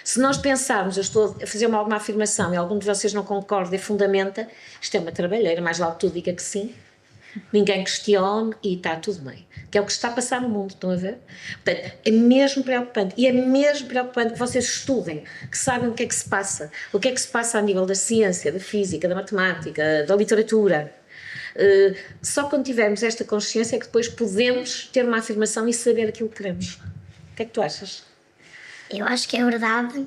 Se nós pensarmos, eu estou a fazer alguma afirmação e algum de vocês não concorda e fundamenta, isto é uma trabalheira, mais logo tu diga que sim, ninguém questione e está tudo bem. Que é o que está a passar no mundo, estão a ver? Portanto, é mesmo preocupante. E é mesmo preocupante que vocês estudem, que saibam o que é que se passa. O que é que se passa a nível da ciência, da física, da matemática, da literatura. Só quando tivermos esta consciência é que depois podemos ter uma afirmação e saber aquilo que queremos. O que é que tu achas? Eu acho que é verdade.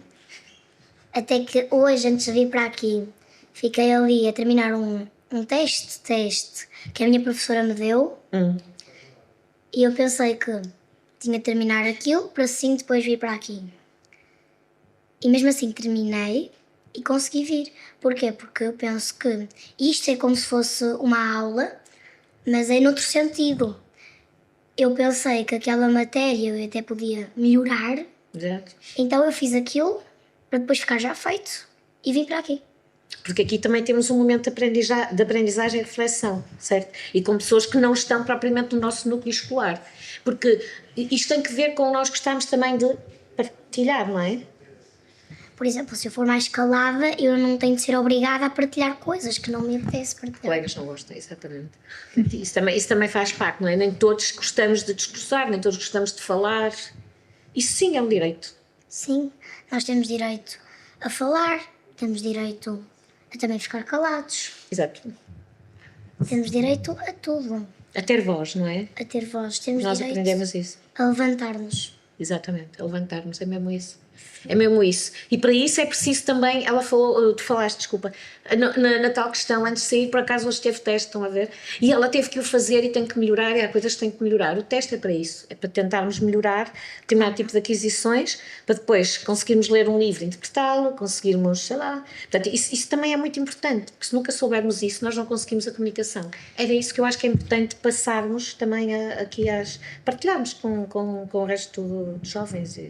Até que hoje, antes de vir para aqui, fiquei ali a terminar um teste que a minha professora me deu. E eu pensei que tinha de terminar aquilo para sim depois vir para aqui. E mesmo assim terminei e consegui vir. Porquê? Porque eu penso que isto é como se fosse uma aula, mas é noutro sentido. Eu pensei que aquela matéria eu até podia melhorar, então eu fiz aquilo para depois ficar já feito e vim para aqui. Porque aqui também temos um momento de aprendizagem e reflexão, certo? E com pessoas que não estão propriamente no nosso núcleo escolar. Porque isto tem que ver com nós gostarmos também de partilhar, não é? Por exemplo, se eu for mais calada, eu não tenho de ser obrigada a partilhar coisas que não me apetece partilhar. Colegas não gostam, exatamente. Isso também faz parte, não é? Nem todos gostamos de discursar, nem todos gostamos de falar. Isso sim é um direito. Sim, nós temos direito a falar, temos direito a também ficar calados. Exato. Temos direito a tudo. A ter voz, não é? A ter voz. Temos Nós direito aprendemos isso. a levantar-nos. Exatamente, a levantar-nos, é mesmo isso. É mesmo isso. E para isso é preciso também, tu falaste, desculpa, na tal questão, antes de sair, por acaso hoje teve teste, estão a ver? E ela teve que o fazer e tem que melhorar, e há coisas que tem que melhorar. O teste é para isso, é para tentarmos melhorar determinado tipo de aquisições, para depois conseguirmos ler um livro e interpretá-lo, conseguirmos, sei lá. Portanto, isso também é muito importante, porque se nunca soubermos isso, nós não conseguimos a comunicação. Era isso que eu acho que é importante passarmos também partilharmos com o resto dos jovens.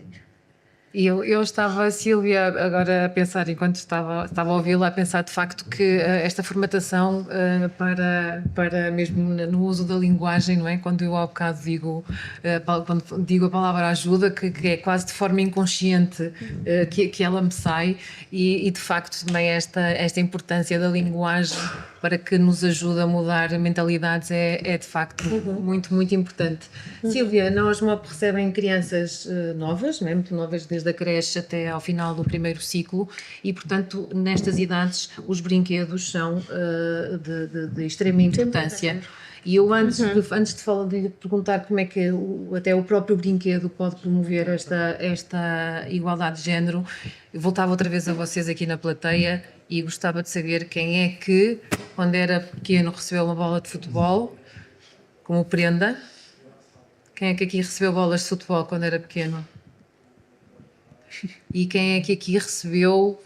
E eu estava, Sílvia, agora a pensar, enquanto estava a ouvi-la, a pensar de facto que esta formatação para mesmo no uso da linguagem, não é? Quando eu há bocado quando digo a palavra ajuda, que é quase de forma inconsciente que ela me sai, e de facto também esta importância da linguagem para que nos ajude a mudar mentalidades é de facto muito, muito importante. Sílvia, na OSMOP recebem crianças novas, não é? Muito novas, desde a creche até ao final do primeiro ciclo, e portanto nestas idades os brinquedos são de extrema importância. E eu antes de perguntar como é que até o próprio brinquedo pode promover esta igualdade de género, eu voltava outra vez a vocês aqui na plateia e gostava de saber quem é que, quando era pequeno, recebeu uma bola de futebol como prenda. Quem é que aqui recebeu bolas de futebol quando era pequeno? E quem é que aqui recebeu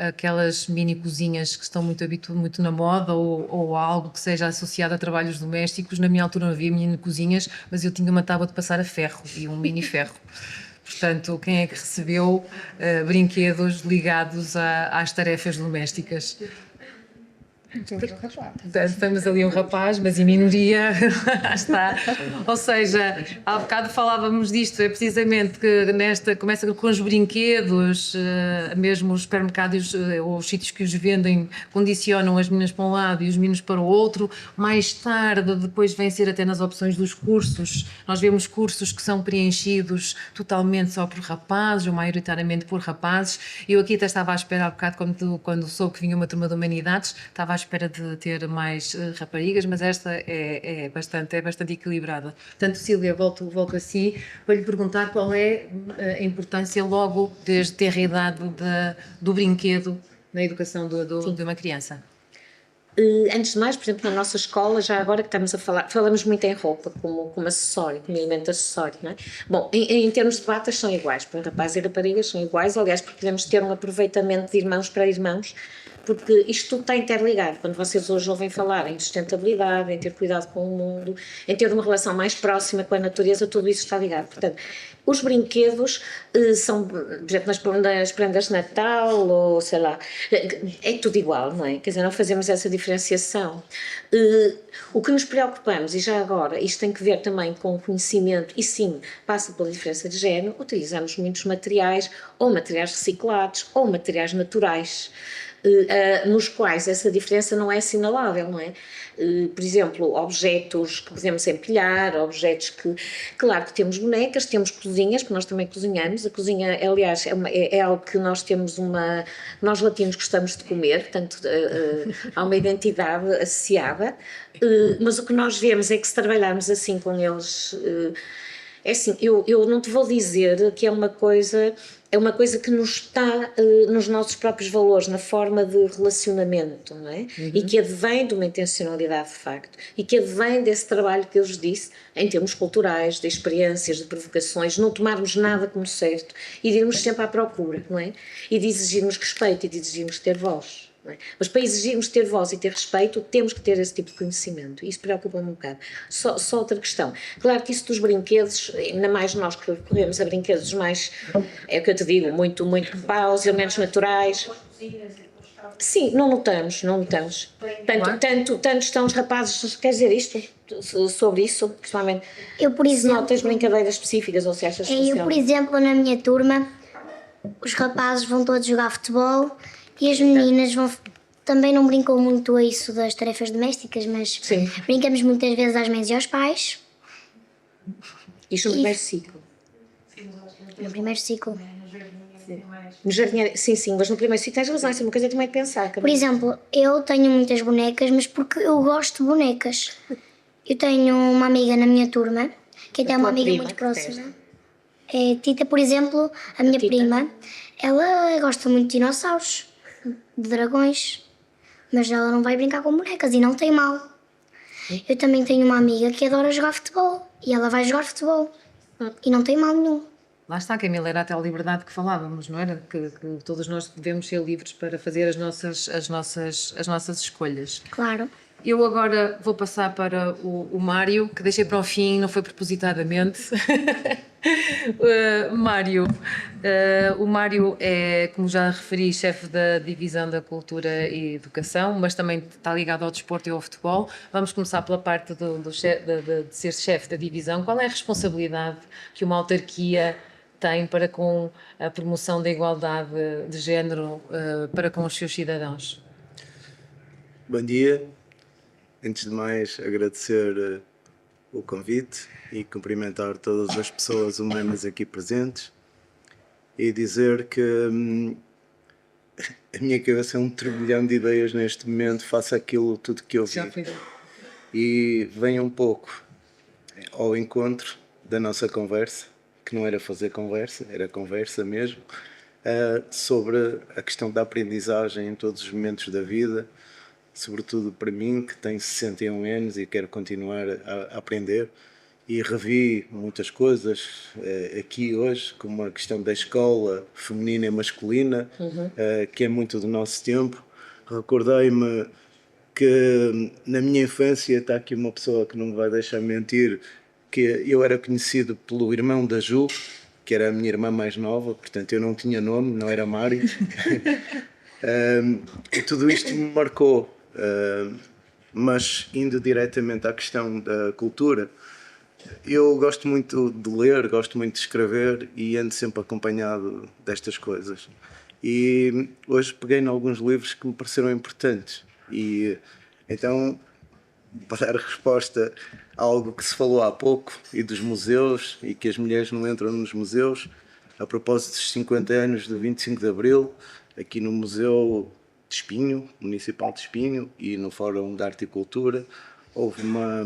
aquelas mini cozinhas que estão muito na moda, ou algo que seja associado a trabalhos domésticos? Na minha altura não havia mini cozinhas, mas eu tinha uma tábua de passar a ferro e um mini ferro. Portanto, quem é que recebeu brinquedos ligados às tarefas domésticas? Temos ali um rapaz, mas em minoria. Está. Ou seja, há bocado falávamos disto, é precisamente que começa com os brinquedos, mesmo os supermercados ou os sítios que os vendem condicionam as meninas para um lado e os meninos para o outro. Mais tarde, depois vem ser até nas opções dos cursos. Nós vemos cursos que são preenchidos totalmente só por rapazes, ou maioritariamente por rapazes. Eu aqui até estava à espera, há bocado, quando soube que vinha uma turma de humanidades, estava à espera de ter mais raparigas, mas esta é bastante equilibrada. Portanto, Sílvia, volto a si para lhe perguntar qual é a importância logo desde ter a idade do brinquedo na educação de uma criança. Antes de mais, por exemplo, na nossa escola, já agora que estamos a falar, falamos muito em roupa como acessório, como elemento acessório, não é? Bom, em termos de batas são iguais, para rapazes e raparigas são iguais, aliás, porque podemos ter um aproveitamento de irmãos para irmãos, porque isto tudo está interligado. Quando vocês hoje ouvem falar em sustentabilidade, em ter cuidado com o mundo, em ter uma relação mais próxima com a natureza, tudo isso está ligado. Portanto, os brinquedos são, por exemplo, nas prendas de Natal, ou sei lá, é tudo igual, não é? Quer dizer, não fazemos essa diferenciação. O que nos preocupamos, e já agora, isto tem que ver também com o conhecimento, e sim, passa pela diferença de género, utilizamos muitos materiais, ou materiais reciclados, ou materiais naturais, nos quais essa diferença não é assinalável, não é? Por exemplo, objetos que podemos empilhar, objetos que, claro que temos bonecas, temos cozinhas, porque nós também cozinhamos, a cozinha, aliás, é algo que nós temos nós latinos gostamos de comer, portanto, há uma identidade associada, mas o que nós vemos é que se trabalharmos assim com eles, é assim, eu não te vou dizer que é uma coisa que nos está nos nossos próprios valores, na forma de relacionamento, não é? E que advém de uma intencionalidade de facto, e que advém desse trabalho que eu vos disse, em termos culturais, de experiências, de provocações, não tomarmos nada como certo e de irmos sempre à procura, não é? E de exigirmos respeito e de exigirmos ter voz. Não é? Mas para exigirmos ter voz e ter respeito, temos que ter esse tipo de conhecimento. Isso preocupa-me um bocado. Só outra questão. Claro que isso dos brinquedos, ainda mais nós que recorremos a brinquedos mais, é o que eu te digo, muito paus, elementos naturais. Sim, não notamos. Tanto estão os rapazes, quer dizer isto, sobre isso, principalmente, Eu, por se exemplo, notas brincadeiras específicas ou se achas eu, especial. por exemplo, na minha turma, os rapazes vão todos jogar futebol e as meninas também não brincam muito a isso das tarefas domésticas, mas Sim. brincamos muitas vezes às mães e aos pais. Isto no primeiro ciclo. No primeiro ciclo. No jardim, sim, mas no primeiro ciclo tens razão, isso é uma coisa que também de pensar. Por exemplo, eu tenho muitas bonecas, mas porque eu gosto de bonecas. Eu tenho uma amiga na minha turma, que até é uma tua amiga prima, muito que próxima. É Tita, por exemplo, a minha Tita? prima, ela gosta muito de dinossauros, de dragões, mas ela não vai brincar com bonecas e não tem mal. Eu também tenho uma amiga que adora jogar futebol e ela vai jogar futebol e não tem mal nenhum. Lá está, Camila, era até a liberdade que falávamos, não era? Que todos nós devemos ser livres para fazer as nossas escolhas. Claro. Eu agora vou passar para o Mário, que deixei para o fim, não foi propositadamente. O Mário é, como já referi, chefe da Divisão da Cultura e Educação, mas também está ligado ao desporto e ao futebol. Vamos começar pela parte de ser chefe da divisão. Qual é a responsabilidade que uma autarquia tem para com a promoção da igualdade de género para com os seus cidadãos? Bom dia. Antes de mais, agradecer o convite e cumprimentar todas as pessoas humanas aqui presentes e dizer que a minha cabeça é um turbilhão de ideias neste momento, faço aquilo tudo que eu vi. E vem um pouco ao encontro da nossa conversa, que não era fazer conversa, era conversa mesmo, sobre a questão da aprendizagem em todos os momentos da vida, sobretudo para mim, que tenho 61 anos e quero continuar a aprender. E revi muitas coisas aqui hoje, como a questão da escola feminina e masculina, que é muito do nosso tempo. Recordei-me que na minha infância, está aqui uma pessoa que não me vai deixar mentir, que eu era conhecido pelo irmão da Ju, que era a minha irmã mais nova, portanto eu não tinha nome, não era Mário. E tudo isto me marcou. Mas indo diretamente à questão da cultura, eu gosto muito de ler, gosto muito de escrever e ando sempre acompanhado destas coisas. E hoje peguei em alguns livros que me pareceram importantes. E então, para dar resposta a algo que se falou há pouco, e dos museus, e que as mulheres não entram nos museus, a propósito dos 50 anos do 25 de Abril, aqui no Museu de Espinho, Municipal de Espinho, e no Fórum de Arte e Cultura, houve uma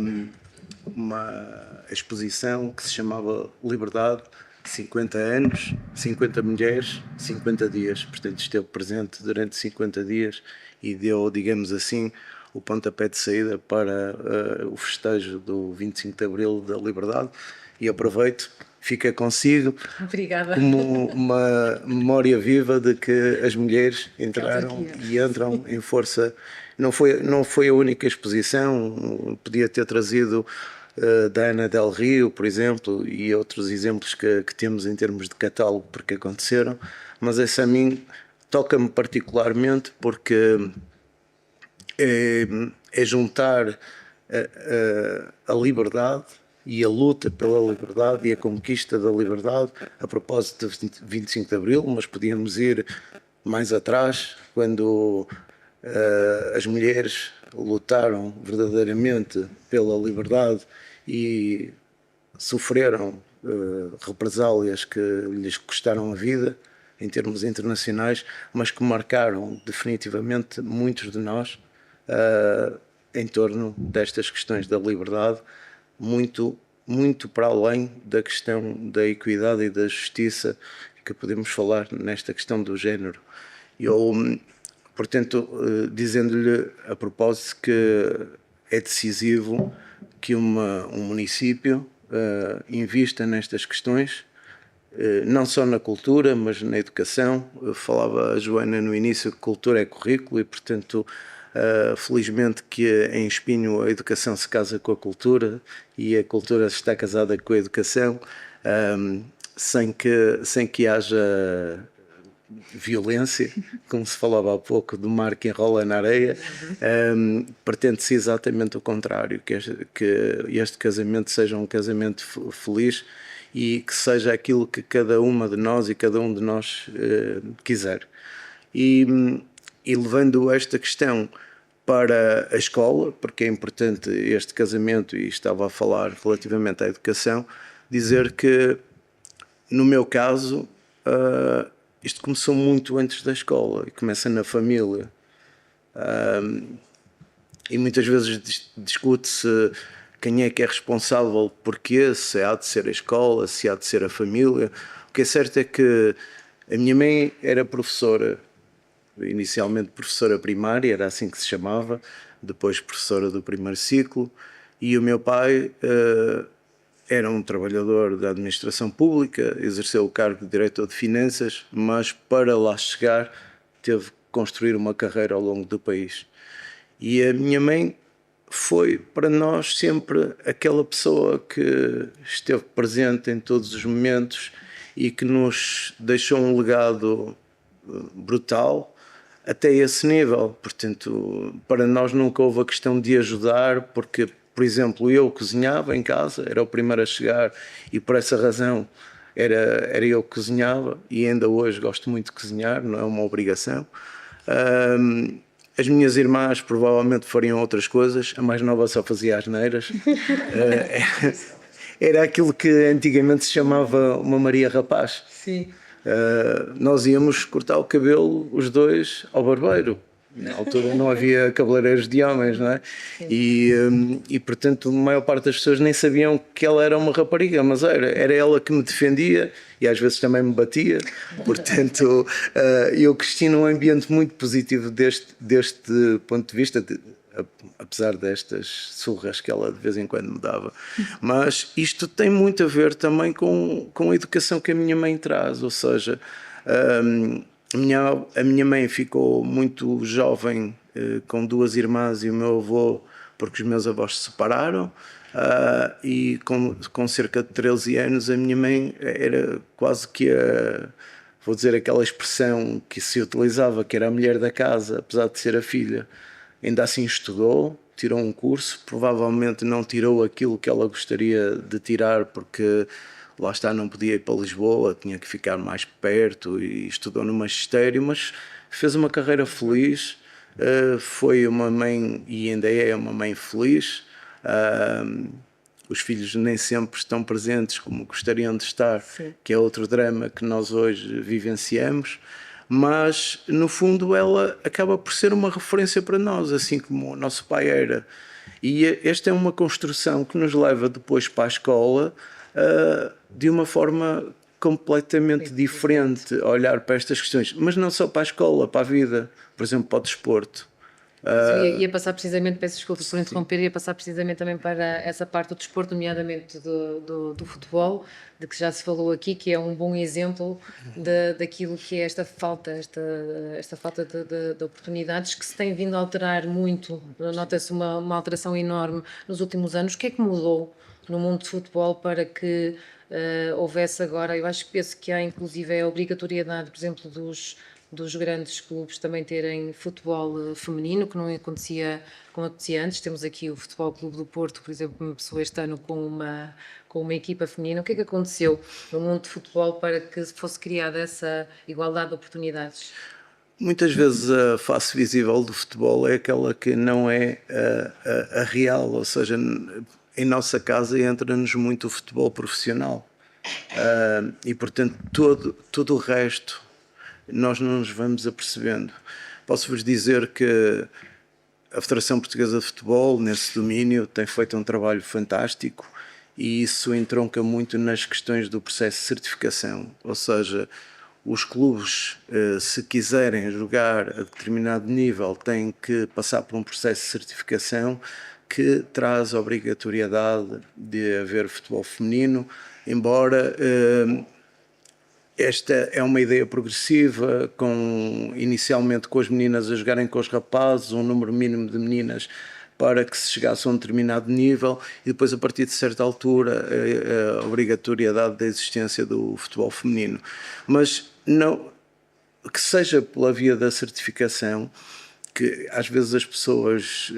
exposição que se chamava Liberdade, 50 anos, 50 mulheres, 50 dias. Portanto, esteve presente durante 50 dias e deu, digamos assim, o pontapé de saída para o festejo do 25 de Abril da Liberdade, e aproveito, fica consigo Obrigada. como uma memória viva de que as mulheres entraram e entram em força. Não foi a única exposição, podia ter trazido da Ana Del Rio, por exemplo, e outros exemplos que temos em termos de catálogo porque aconteceram, mas esse a mim toca-me particularmente porque é juntar a liberdade e a luta pela liberdade e a conquista da liberdade a propósito de 25 de Abril, mas podíamos ir mais atrás, quando as mulheres lutaram verdadeiramente pela liberdade e sofreram represálias que lhes custaram a vida em termos internacionais, mas que marcaram definitivamente muitos de nós em torno destas questões da liberdade, muito para além da questão da equidade e da justiça que podemos falar nesta questão do género. Eu, portanto, dizendo-lhe a propósito que é decisivo que um município invista nestas questões, não só na cultura, mas na educação. Falava a Joana no início que cultura é currículo e, portanto, felizmente que em Espinho a educação se casa com a cultura e a cultura está casada com a educação, sem que haja violência, como se falava há pouco, do mar que enrola na areia. Pretende-se exatamente o contrário, que este casamento seja um casamento feliz e que seja aquilo que cada uma de nós e cada um de nós quiser. E levando esta questão para a escola, porque é importante este casamento, e estava a falar relativamente à educação, dizer que, no meu caso, isto começou muito antes da escola, e começa na família. E muitas vezes discute-se quem é que é responsável porquê, se há de ser a escola, se há de ser a família. O que é certo é que a minha mãe era professora, inicialmente professora primária, era assim que se chamava, depois professora do primeiro ciclo, e o meu pai era um trabalhador da administração pública, exerceu o cargo de diretor de finanças, mas para lá chegar teve que construir uma carreira ao longo do país. E a minha mãe foi para nós sempre aquela pessoa que esteve presente em todos os momentos e que nos deixou um legado brutal até esse nível. Portanto, para nós nunca houve a questão de ajudar, porque, por exemplo, eu cozinhava em casa, era o primeiro a chegar e por essa razão era eu que cozinhava, e ainda hoje gosto muito de cozinhar, não é uma obrigação. As minhas irmãs provavelmente fariam outras coisas, a mais nova só fazia asneiras. Era aquilo que antigamente se chamava uma Maria Rapaz. Sim. Nós íamos cortar o cabelo, os dois, ao barbeiro. Na altura não havia cabeleireiros de homens, não é? E portanto a maior parte das pessoas nem sabiam que ela era uma rapariga, mas era ela que me defendia e às vezes também me batia. Portanto, eu cresci num ambiente muito positivo deste ponto de vista, apesar destas surras que ela de vez em quando me dava. Mas isto tem muito a ver também com a educação que a minha mãe traz, ou seja, a minha mãe ficou muito jovem, com duas irmãs e o meu avô, porque os meus avós se separaram, e com cerca de 13 anos a minha mãe era quase que vou dizer aquela expressão que se utilizava, que era a mulher da casa, apesar de ser a filha. Ainda assim estudou, tirou um curso, provavelmente não tirou aquilo que ela gostaria de tirar, porque lá está, não podia ir para Lisboa, tinha que ficar mais perto, e estudou no magistério, mas fez uma carreira feliz, foi uma mãe, e ainda é uma mãe feliz. Os filhos nem sempre estão presentes como gostariam de estar, sim, que é outro drama que nós hoje vivenciamos, mas no fundo ela acaba por ser uma referência para nós, assim como o nosso pai era. E esta é uma construção que nos leva depois para a escola, de uma forma completamente diferente, a olhar para estas questões, mas não só para a escola, para a vida, por exemplo, para o desporto. Ia passar precisamente, peço desculpa por interromper, ia passar precisamente também para essa parte do desporto, nomeadamente do futebol, de que já se falou aqui, que é um bom exemplo daquilo que é esta falta de oportunidades, que se tem vindo a alterar muito. Nota-se uma alteração enorme nos últimos anos. O que é que mudou no mundo de futebol para que houvesse agora? Eu penso que há inclusive a obrigatoriedade, por exemplo, dos grandes clubes também terem futebol feminino, que não acontecia como acontecia antes. Temos aqui o Futebol Clube do Porto, por exemplo, que começou este ano com uma equipa feminina. O que é que aconteceu no mundo de futebol para que fosse criada essa igualdade de oportunidades? Muitas vezes a face visível do futebol é aquela que não é a real, ou seja, em nossa casa entra-nos muito o futebol profissional e, portanto, todo o resto nós não nos vamos apercebendo. Posso-vos dizer que a Federação Portuguesa de Futebol, nesse domínio, tem feito um trabalho fantástico e isso entronca muito nas questões do processo de certificação, ou seja, os clubes, se quiserem jogar a determinado nível, têm que passar por um processo de certificação que traz a obrigatoriedade de haver futebol feminino, embora esta é uma ideia progressiva, inicialmente com as meninas a jogarem com os rapazes, um número mínimo de meninas para que se chegasse a um determinado nível e depois, a partir de certa altura, a obrigatoriedade da existência do futebol feminino. Mas não, que seja pela via da certificação, que às vezes as pessoas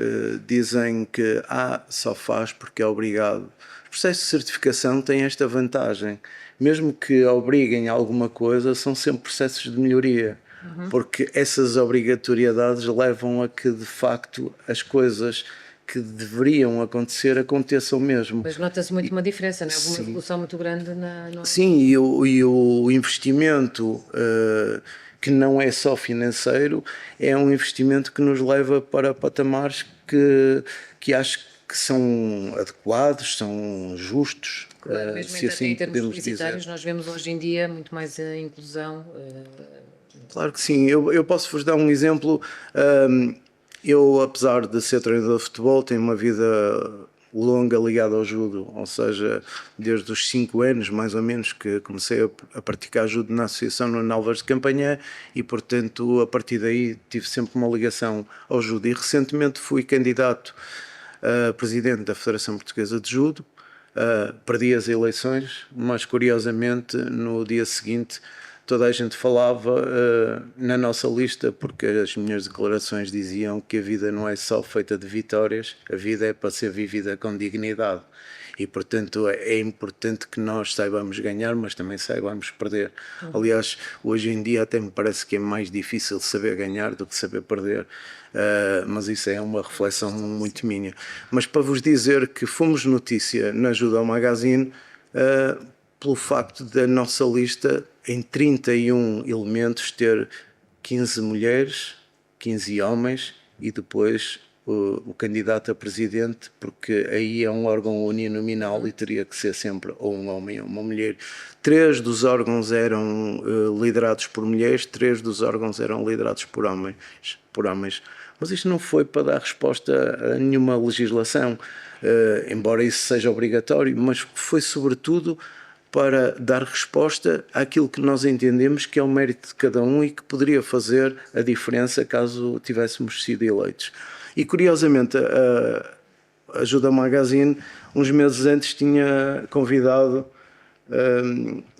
dizem que só faz porque é obrigado. O processo de certificação tem esta vantagem. Mesmo que obriguem a alguma coisa, são sempre processos de melhoria, porque essas obrigatoriedades levam a que, de facto, as coisas que deveriam acontecer aconteçam mesmo. Mas nota-se muito uma diferença, não é? Uma evolução muito grande na... Sim, e o investimento, que não é só financeiro, é um investimento que nos leva para patamares que acho que são adequados, são justos. Claro, mesmo se assim em termos podemos publicitários, dizer. nós vemos hoje em dia muito mais a inclusão. Claro que sim. Eu posso-vos dar um exemplo. Eu, apesar de ser treinador de futebol, tenho uma vida longa ligada ao judo, ou seja, desde os 5 anos, mais ou menos, que comecei a praticar judo na Associação no Álvares de Campanhã e, portanto, a partir daí tive sempre uma ligação ao judo. E recentemente fui candidato a presidente da Federação Portuguesa de Judo. Perdi as eleições, mas curiosamente no dia seguinte toda a gente falava na nossa lista, porque as minhas declarações diziam que a vida não é só feita de vitórias, a vida é para ser vivida com dignidade. E, portanto, é importante que nós saibamos ganhar, mas também saibamos perder. Aliás, hoje em dia até me parece que é mais difícil saber ganhar do que saber perder. Mas isso é uma reflexão muito minha. Mas para vos dizer que fomos notícia na Judo Magazine pelo facto da nossa lista, em 31 elementos, ter 15 mulheres, 15 homens e depois o candidato a presidente, porque aí é um órgão uninominal e teria que ser sempre ou um homem ou uma mulher. 3 dos órgãos eram liderados por mulheres, 3 dos órgãos eram liderados por homens. Mas isto não foi para dar resposta a nenhuma legislação, embora isso seja obrigatório, mas foi sobretudo para dar resposta àquilo que nós entendemos que é o mérito de cada um e que poderia fazer a diferença caso tivéssemos sido eleitos. E curiosamente a Judo Magazine, uns meses antes, tinha convidado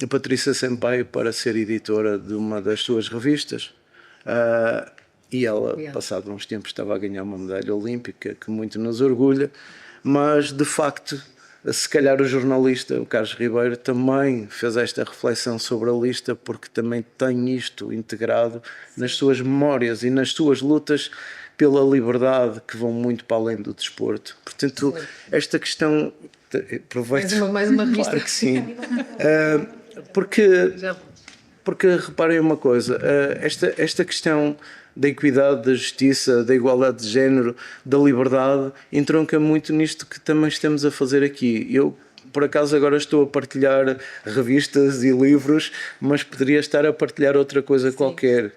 a Patrícia Sampaio para ser editora de uma das suas revistas. E ela, passado uns tempos, estava a ganhar uma medalha olímpica, que muito nos orgulha, mas de facto, se calhar o jornalista, o Carlos Ribeiro, também fez esta reflexão sobre a lista, porque também tem isto integrado nas suas memórias e nas suas lutas pela liberdade, que vão muito para além do desporto. Portanto, esta questão... Aproveito. Mais uma revista. Claro que sim. Porque reparem uma coisa, esta questão da equidade, da justiça, da igualdade de género, da liberdade, entronca muito nisto que também estamos a fazer aqui. Eu por acaso agora estou a partilhar revistas e livros, mas poderia estar a partilhar outra coisa qualquer.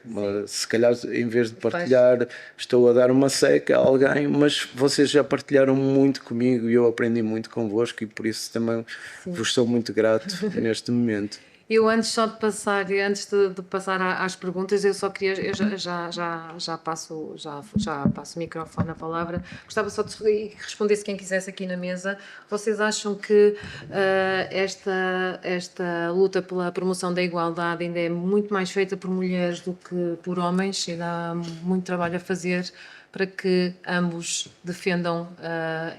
Se calhar, em vez de partilhar, estou a dar uma seca a alguém, mas vocês já partilharam muito comigo e eu aprendi muito convosco e por isso também vos sou muito grato neste momento. Eu antes só de passar, antes de passar às perguntas, eu só queria, eu já passo o microfone, a palavra. Gostava só de que respondesse quem quisesse aqui na mesa. Vocês acham que esta luta pela promoção da igualdade ainda é muito mais feita por mulheres do que por homens? Ainda há muito trabalho a fazer para que ambos defendam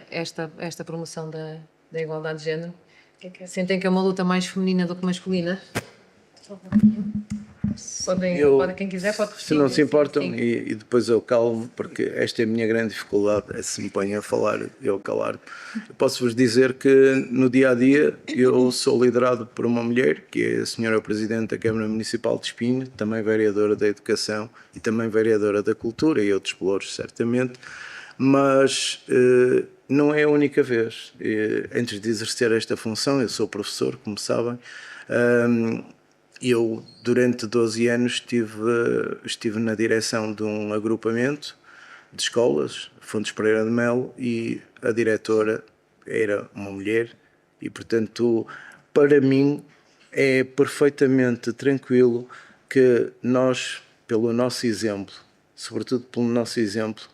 esta promoção da igualdade de género? Sentem que é uma luta mais feminina do que masculina? Podem, quem quiser pode repetir. Se não se importam, e depois eu calmo, porque esta é a minha grande dificuldade, é se me ponho a falar, eu calar. Eu posso-vos dizer que no dia-a-dia eu sou liderado por uma mulher, que é a senhora Presidente da Câmara Municipal de Espinho, também vereadora da Educação e também vereadora da Cultura e outros pelouros, certamente, mas não é a única vez. Antes de exercer esta função, eu sou professor, como sabem, eu durante 12 anos estive na direção de um agrupamento de escolas, Fontes Pereira de Melo, e a diretora era uma mulher e, portanto, para mim é perfeitamente tranquilo que nós, pelo nosso exemplo, sobretudo pelo nosso exemplo,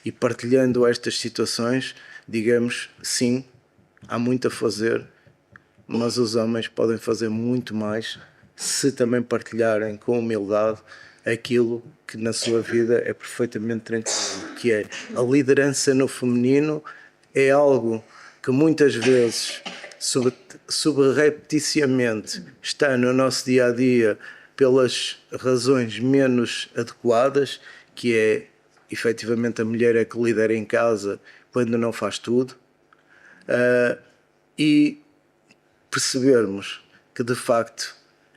e partilhando estas situações, digamos, sim, há muito a fazer, mas os homens podem fazer muito mais se também partilharem com humildade aquilo que na sua vida é perfeitamente tranquilo, que é a liderança no feminino. É algo que muitas vezes subrepticiamente está no nosso dia-a-dia pelas razões menos adequadas, que é efetivamente a mulher é que lidera em casa quando não faz tudo, e percebermos que de facto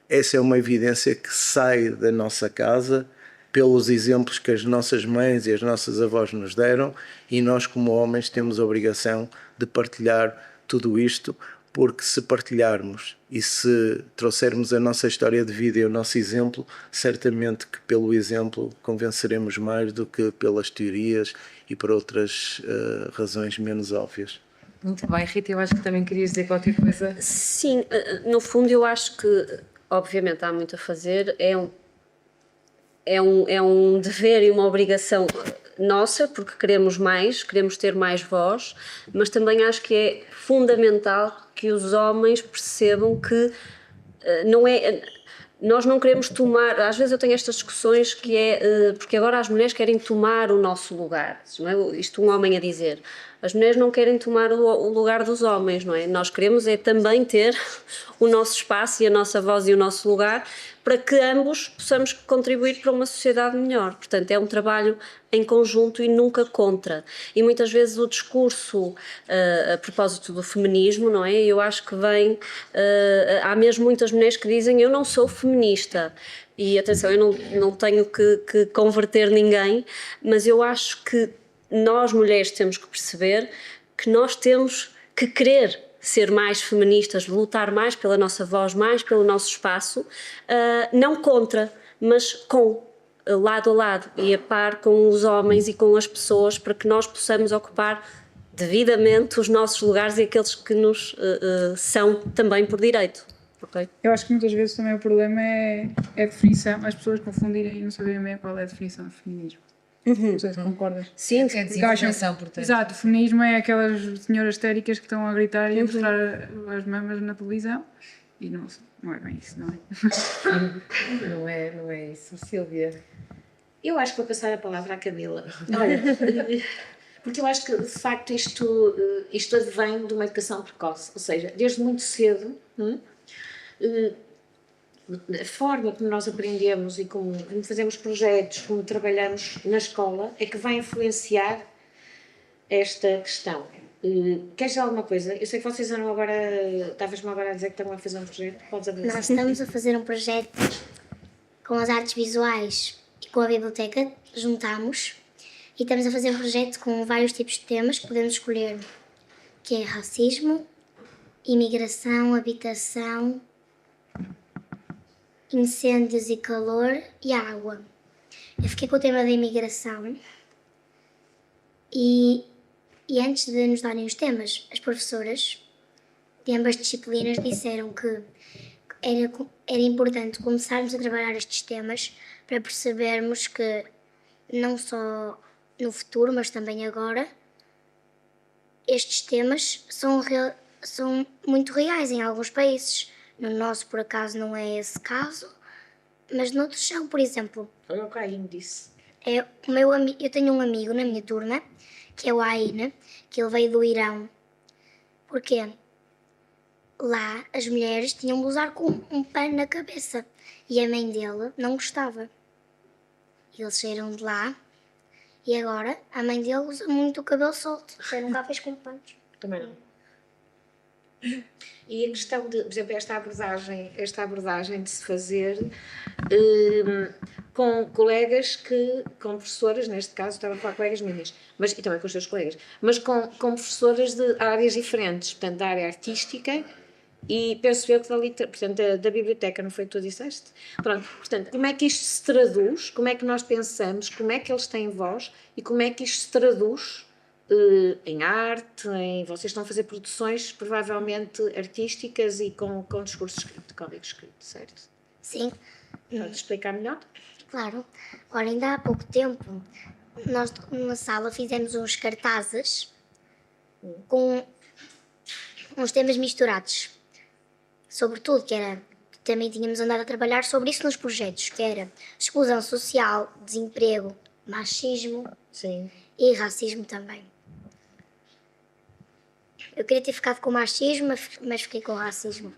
essa é uma evidência que sai da nossa casa pelos exemplos que as nossas mães e as nossas avós nos deram, e nós como homens temos a obrigação de partilhar tudo isto, porque se partilharmos e se trouxermos a nossa história de vida e o nosso exemplo, certamente que pelo exemplo convenceremos mais do que pelas teorias e por outras razões menos óbvias. Muito bem, Rita, eu acho que também querias dizer qualquer coisa. Sim, no fundo eu acho que obviamente há muito a fazer, é um dever e uma obrigação nossa, porque queremos mais, queremos ter mais voz, mas também acho que é fundamental que os homens percebam que nós não queremos tomar, às vezes eu tenho estas discussões que porque agora as mulheres querem tomar o nosso lugar, não é? Isto um homem a dizer. As mulheres não querem tomar o lugar dos homens, não é? Nós queremos também ter o nosso espaço e a nossa voz e o nosso lugar para que ambos possamos contribuir para uma sociedade melhor. Portanto, é um trabalho em conjunto e nunca contra. E muitas vezes o discurso a propósito do feminismo, não é? Eu acho que há mesmo muitas mulheres que dizem eu não sou feminista. E atenção, eu não tenho que converter ninguém, mas eu acho que nós mulheres temos que perceber que nós temos que querer ser mais feministas, lutar mais pela nossa voz, mais pelo nosso espaço, não contra, mas com, lado a lado e a par com os homens e com as pessoas, para que nós possamos ocupar devidamente os nossos lugares e aqueles que nos são também por direito. Okay? Eu acho que muitas vezes também o problema é a definição, as pessoas confundirem e não saberem bem qual é a definição de feminismo. Não sei se concordas. Sim, é desinformação, portanto. Exato, o feminismo é aquelas senhoras histéricas que estão a gritar e a mostrar as mamas na televisão e não é bem isso, não é? Não é isso, Sílvia. Eu acho que vou passar a palavra à Camila. Olha, porque eu acho que de facto isto advém de uma educação precoce, ou seja, desde muito cedo, a forma como nós aprendemos e como fazemos projetos, como trabalhamos na escola, é que vai influenciar esta questão. Queres dizer alguma coisa? Eu sei que vocês eram agora, estavas-me agora a dizer que estão a fazer um projeto. Podes avançar? Nós estamos a fazer um projeto com as artes visuais e com a biblioteca, juntamos, e estamos a fazer um projeto com vários tipos de temas que podemos escolher, que é racismo, imigração, habitação, incêndios e calor e água. Eu fiquei com o tema da imigração e antes de nos darem os temas, as professoras de ambas disciplinas disseram que era importante começarmos a trabalhar estes temas para percebermos que não só no futuro, mas também agora, estes temas são muito reais em alguns países. No nosso, por acaso, não é esse caso, mas noutros são. Por exemplo, Olha o que a Aline disse. eu tenho um amigo na minha turma, que é o Aine, que ele veio do Irão. Porquê? Lá as mulheres tinham de usar com um pano na cabeça e a mãe dele não gostava. Eles saíram de lá e agora a mãe dele usa muito o cabelo solto. Você nunca fez com panos? Também não. E a questão de, por exemplo, esta abordagem de se fazer com colegas com professoras, neste caso estava a falar colegas minhas, mas, e também com os seus colegas, mas com professoras de áreas diferentes, portanto da área artística e penso eu que da biblioteca, não foi o que tu disseste? Pronto, portanto, como é que isto se traduz, como é que nós pensamos, como é que eles têm voz e como é que isto se traduz em arte, vocês estão a fazer produções provavelmente artísticas e com discurso escrito, código escrito, certo? Sim. Pode explicar melhor? Claro. Ora, ainda há pouco tempo, nós na sala fizemos uns cartazes com uns temas misturados. Sobretudo, também tínhamos andado a trabalhar sobre isso nos projetos, que era exclusão social, desemprego, machismo. Sim. E racismo também. Eu queria ter ficado com machismo, mas fiquei com racismo.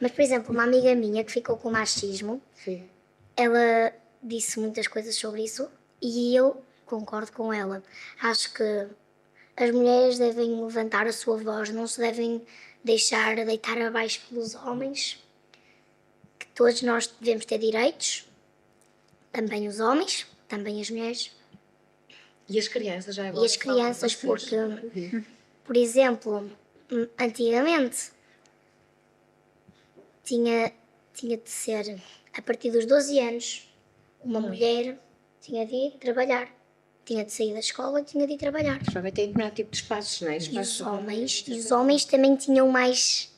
Mas, por exemplo, uma amiga minha que ficou com machismo, sim, ela disse muitas coisas sobre isso e eu concordo com ela. Acho que as mulheres devem levantar a sua voz, não se devem deixar deitar abaixo pelos homens, que todos nós devemos ter direitos, também os homens, também as mulheres. E as crianças já agora? E as crianças, porque, por exemplo, antigamente tinha de ser, a partir dos 12 anos, uma mulher tinha de ir trabalhar. Tinha de sair da escola e tinha de ir trabalhar. Já vai ter determinado tipo de espaços, não é? E os homens também tinham mais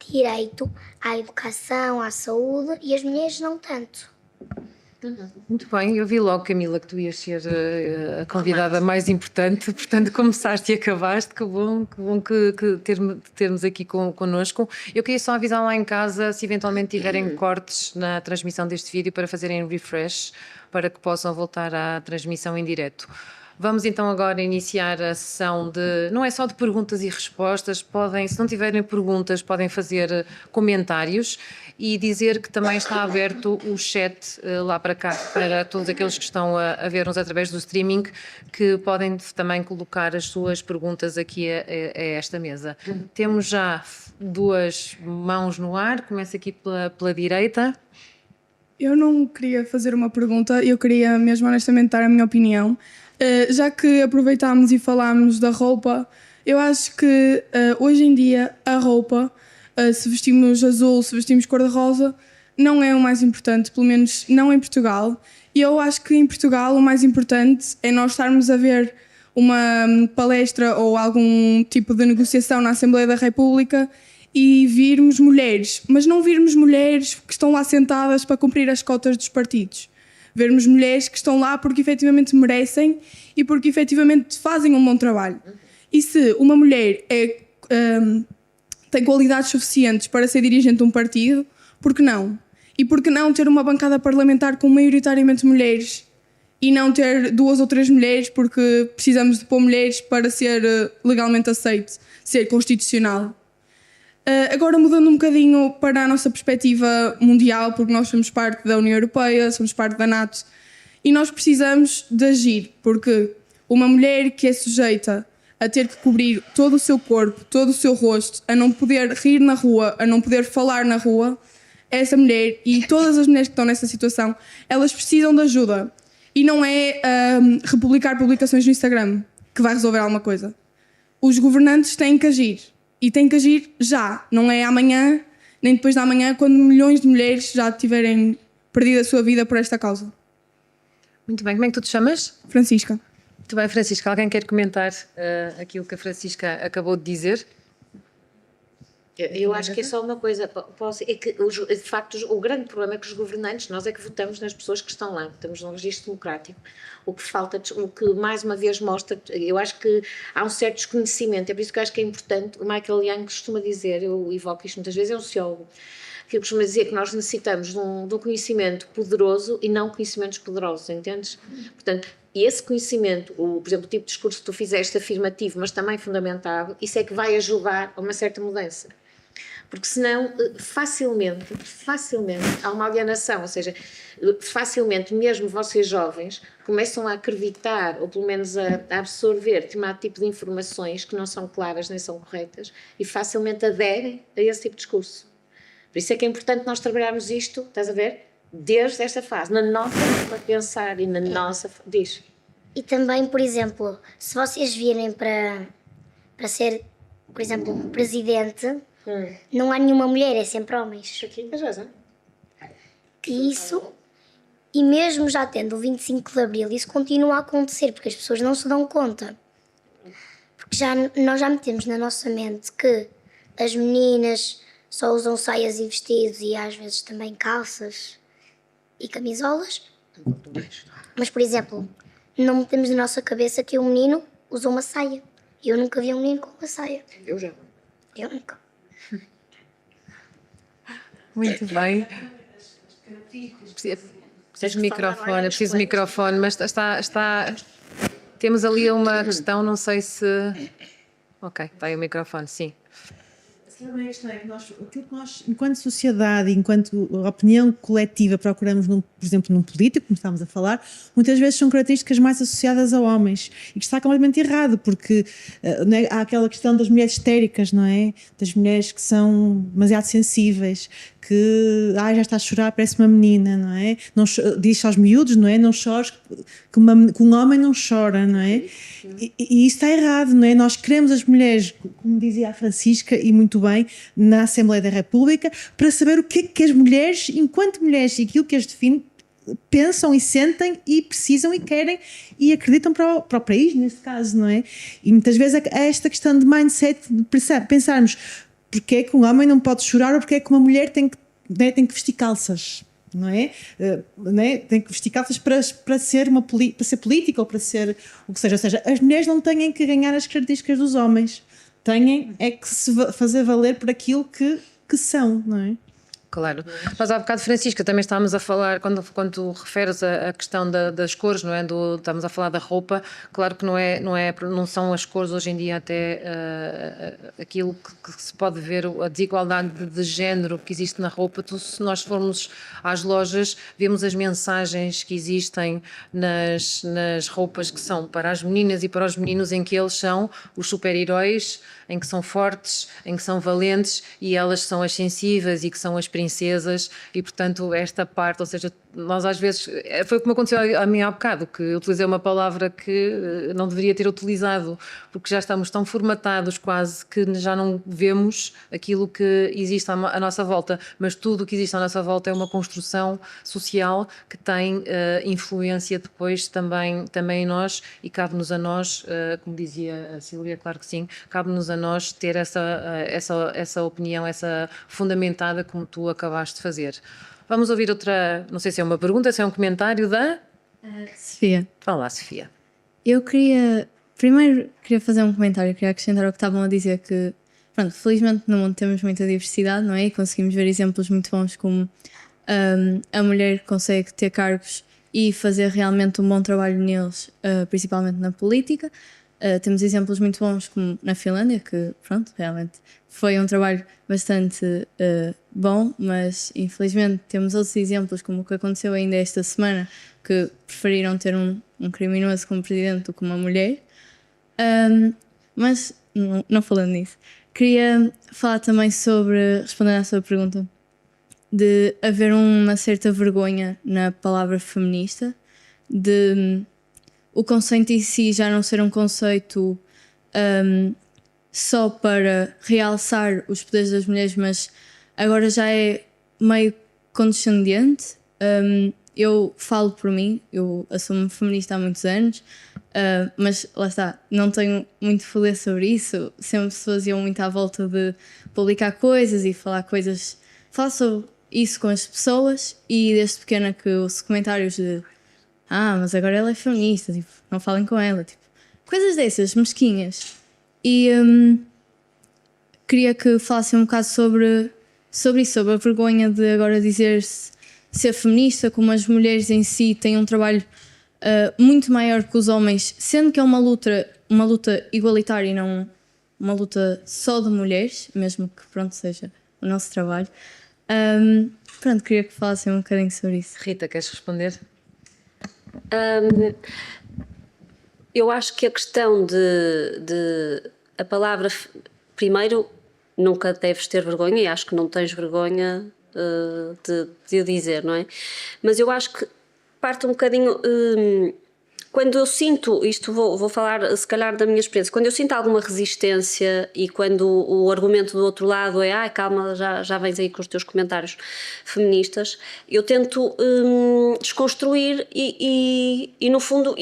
direito à educação, à saúde, e as mulheres não tanto. Muito bem, eu vi logo, Camila, que tu ias ser a convidada mais importante, portanto começaste e acabaste, que bom que termos aqui connosco. Eu queria só avisar lá em casa, se eventualmente tiverem cortes na transmissão deste vídeo, para fazerem refresh, para que possam voltar à transmissão em direto. Vamos então agora iniciar a sessão não é só de perguntas e respostas, se não tiverem perguntas, podem fazer comentários e dizer que também está aberto o chat lá para cá, para todos aqueles que estão a ver-nos através do streaming, que podem também colocar as suas perguntas aqui a esta mesa. Temos já 2 mãos no ar, começo aqui pela direita. Eu não queria fazer uma pergunta, eu queria mesmo honestamente dar a minha opinião. Já que aproveitámos e falámos da roupa, eu acho que hoje em dia a roupa, se vestimos azul, se vestimos cor-de-rosa, não é o mais importante, pelo menos não em Portugal. E eu acho que em Portugal o mais importante é nós estarmos a ver uma palestra ou algum tipo de negociação na Assembleia da República e virmos mulheres, mas não virmos mulheres que estão lá sentadas para cumprir as cotas dos partidos. Vermos mulheres que estão lá porque efetivamente merecem e porque efetivamente fazem um bom trabalho. E se uma mulher tem qualidades suficientes para ser dirigente de um partido, por que não? E por que não ter uma bancada parlamentar com maioritariamente mulheres e não ter 2 ou 3 mulheres, porque precisamos de pôr mulheres para ser legalmente aceito, ser constitucional? Agora mudando um bocadinho para a nossa perspectiva mundial, porque nós somos parte da União Europeia, somos parte da NATO, e nós precisamos de agir, porque uma mulher que é sujeita a ter que cobrir todo o seu corpo, todo o seu rosto, a não poder rir na rua, a não poder falar na rua, essa mulher e todas as mulheres que estão nessa situação, elas precisam de ajuda. E não é republicar publicações no Instagram que vai resolver alguma coisa. os governantes têm que agir. E têm que agir já, não é amanhã, nem depois da manhã, quando milhões de mulheres já tiverem perdido a sua vida por esta causa. Muito bem, como é que tu te chamas? Francisca. Muito bem, Francisca. Alguém quer comentar aquilo que a Francisca acabou de dizer? Eu acho que é só uma coisa, é que de facto o grande problema é que os governantes, nós é que votamos nas pessoas que estão lá, votamos num registro democrático. O que falta, o que mais uma vez mostra, eu acho que há um certo desconhecimento, é por isso que eu acho que é importante, o Michael Young costuma dizer, eu evoco isto muitas vezes, é um sociólogo, que ele costuma dizer que nós necessitamos de um conhecimento poderoso e não conhecimentos poderosos, entendes? Portanto, e esse conhecimento, por exemplo, o tipo de discurso que tu fizeste afirmativo, mas também fundamentado, isso é que vai ajudar a uma certa mudança. Porque senão, facilmente há uma alienação, ou seja, facilmente mesmo vocês jovens começam a acreditar, ou pelo menos a absorver determinado tipo de informações que não são claras nem são corretas e facilmente aderem a esse tipo de discurso. Por isso é que é importante nós trabalharmos isto, estás a ver? Desde esta fase, na nossa forma de pensar e na nossa... Diz. E também, por exemplo, se vocês virem para ser, por exemplo, presidente, não há nenhuma mulher, é sempre homens. E isso, e mesmo já tendo o 25 de Abril, isso continua a acontecer, porque as pessoas não se dão conta. Porque nós já metemos na nossa mente que as meninas só usam saias e vestidos e às vezes também calças e camisolas. Mas, por exemplo, não metemos na nossa cabeça que um menino usa uma saia. Eu nunca vi um menino com uma saia. Eu já. Eu nunca. Muito bem. Preciso de microfone, mas temos ali uma questão, não sei se... Ok, está aí o microfone, sim. A questão é que aquilo que nós, enquanto sociedade, enquanto opinião coletiva, procuramos, por exemplo, num político, como estávamos a falar, muitas vezes são características mais associadas a homens, e que está completamente errado, porque há aquela questão das mulheres histéricas, não é? Das mulheres que são demasiado sensíveis, que já está a chorar, parece uma menina, não é? Não, diz aos miúdos, não é? Não chores, que um homem não chora, não é? E isso está errado, não é? Nós queremos as mulheres, como dizia a Francisca, e muito bem, na Assembleia da República, para saber o que é que as mulheres, enquanto mulheres, e aquilo que as define, pensam e sentem e precisam e querem e acreditam para o país, neste caso, não é? E muitas vezes é esta questão de mindset, de pensarmos porque é que um homem não pode chorar ou porque é que uma mulher tem que vestir calças, não é? Tem que vestir calças para ser política ou para ser o que seja. Ou seja, as mulheres não têm que ganhar as características dos homens, têm que se fazer valer por aquilo que são, não é? Claro. Mas há bocado, Francisca, também estávamos a falar, quando tu referes a questão das cores, não é? Estamos a falar da roupa, claro que não são as cores hoje em dia até aquilo que se pode ver, a desigualdade de género que existe na roupa. Se nós formos às lojas, vemos as mensagens que existem nas roupas que são para as meninas e para os meninos, em que eles são os super-heróis, em que são fortes, em que são valentes, e elas são as sensíveis e que são as princesas, e portanto esta parte, ou seja, nós às vezes, foi como aconteceu a mim há bocado, que eu utilizei uma palavra que não deveria ter utilizado, porque já estamos tão formatados quase que já não vemos aquilo que existe à nossa volta, mas tudo o que existe à nossa volta é uma construção social que tem influência depois também em nós, e cabe-nos a nós, como dizia a Sílvia, claro que sim, cabe-nos a nós ter essa opinião, essa fundamentada como tu acabaste de fazer. Vamos ouvir outra, não sei se é uma pergunta, se é um comentário da... Sofia. Fala lá, Sofia. Eu primeiro queria fazer um comentário, queria acrescentar ao que estavam a dizer, que, pronto, felizmente no mundo temos muita diversidade, não é? E conseguimos ver exemplos muito bons como a mulher consegue ter cargos e fazer realmente um bom trabalho neles, principalmente na política. Temos exemplos muito bons como na Finlândia, que, pronto, realmente foi um trabalho bastante bom, mas infelizmente temos outros exemplos, como o que aconteceu ainda esta semana, que preferiram ter um criminoso como presidente do que uma mulher. Mas, não falando nisso, queria falar também respondendo à sua pergunta, de haver uma certa vergonha na palavra feminista, de o conceito em si já não ser um conceito só para realçar os poderes das mulheres, mas agora já é meio condescendente. Eu falo por mim, eu assumo-me feminista há muitos anos, mas lá está, não tenho muito poder sobre isso. Sempre se faziam muito à volta de publicar coisas e falar sobre isso com as pessoas, e desde pequena que ouço comentários de mas agora ela é feminista, tipo, não falem com ela, tipo, coisas dessas, mesquinhas. E queria que falassem um bocado sobre isso, sobre a vergonha de agora dizer-se ser feminista, como as mulheres em si têm um trabalho muito maior que os homens, sendo que é uma luta igualitária e não uma luta só de mulheres, mesmo que pronto seja o nosso trabalho. Pronto, queria que falassem um bocadinho sobre isso. Rita, queres responder? Eu acho que a questão de a palavra, primeiro, nunca deves ter vergonha, e acho que não tens vergonha de dizer, não é? Mas eu acho que parte um bocadinho, quando eu sinto, isto vou falar se calhar da minha experiência, quando eu sinto alguma resistência e quando o argumento do outro lado é calma, já vens aí com os teus comentários feministas, eu tento desconstruir e no fundo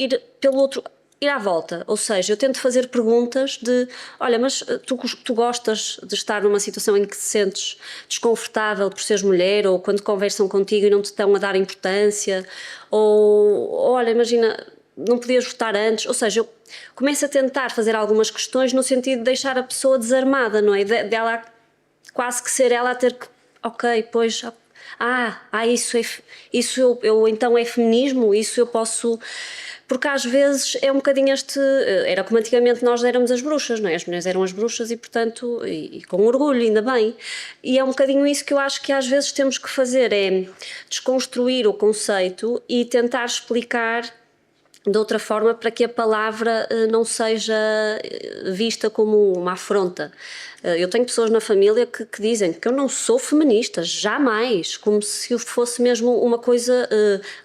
ir à volta, ou seja, eu tento fazer perguntas de, olha, mas tu gostas de estar numa situação em que te sentes desconfortável por seres mulher, ou quando conversam contigo e não te estão a dar importância, ou olha, imagina, não podias votar antes, ou seja, eu começo a tentar fazer algumas questões no sentido de deixar a pessoa desarmada, não é? Dela quase que ser ela a ter que, ok, pois, isso eu então é feminismo, isso eu posso... Porque às vezes é um bocadinho era como antigamente nós éramos as bruxas, não é? As mulheres eram as bruxas e portanto, e com orgulho, ainda bem. E é um bocadinho isso que eu acho que às vezes temos que fazer, é desconstruir o conceito e tentar explicar de outra forma para que a palavra não seja vista como uma afronta. Eu tenho pessoas na família que dizem que eu não sou feminista, jamais, como se fosse mesmo uma coisa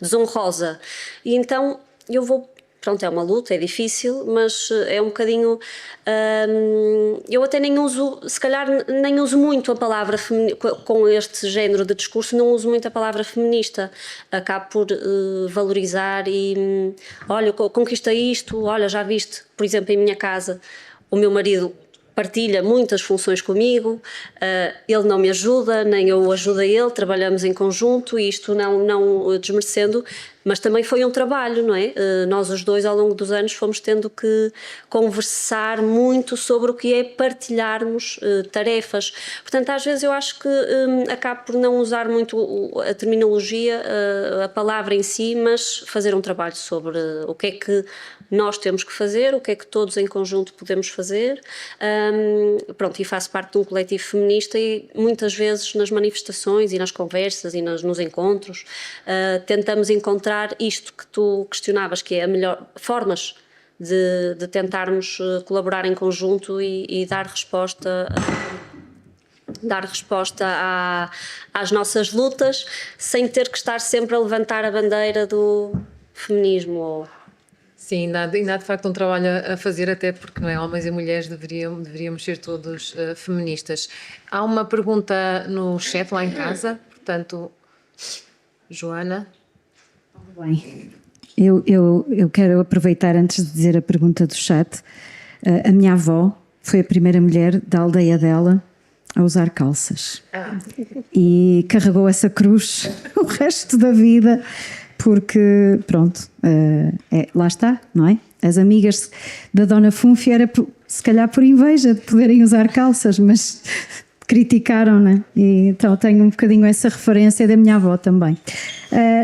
desonrosa. E então eu vou... Pronto, é uma luta, é difícil, mas é um bocadinho... eu até nem uso, se calhar nem uso muito a palavra com este género de discurso, não uso muito a palavra feminista. Acabo por valorizar e... olha, conquista isto, olha, já viste, por exemplo, em minha casa, o meu marido partilha muitas funções comigo, ele não me ajuda, nem eu o ajudo a ele, trabalhamos em conjunto, e isto não desmerecendo, mas também foi um trabalho, não é? Nós os dois ao longo dos anos fomos tendo que conversar muito sobre o que é partilharmos tarefas. Portanto, às vezes eu acho que acabo por não usar muito a terminologia, a palavra em si, mas fazer um trabalho sobre o que é que nós temos que fazer, o que é que todos em conjunto podemos fazer. Pronto, e faço parte de um coletivo feminista e muitas vezes nas manifestações e nas conversas e nos encontros tentamos encontrar isto que tu questionavas, que é a melhor formas de tentarmos colaborar em conjunto e dar resposta às nossas lutas, sem ter que estar sempre a levantar a bandeira do feminismo. Sim, ainda há de facto um trabalho a fazer, até porque não é, homens e mulheres deveríamos ser todos feministas. Há uma pergunta no chat lá em casa, portanto, Joana. Bem, eu quero aproveitar antes de dizer a pergunta do chat. A minha avó foi a primeira mulher da aldeia dela a usar calças e carregou essa cruz o resto da vida, porque pronto, lá está, não é? As amigas da Dona Fúnfia era se calhar por inveja de poderem usar calças, mas criticaram, né? E então tenho um bocadinho essa referência da minha avó também.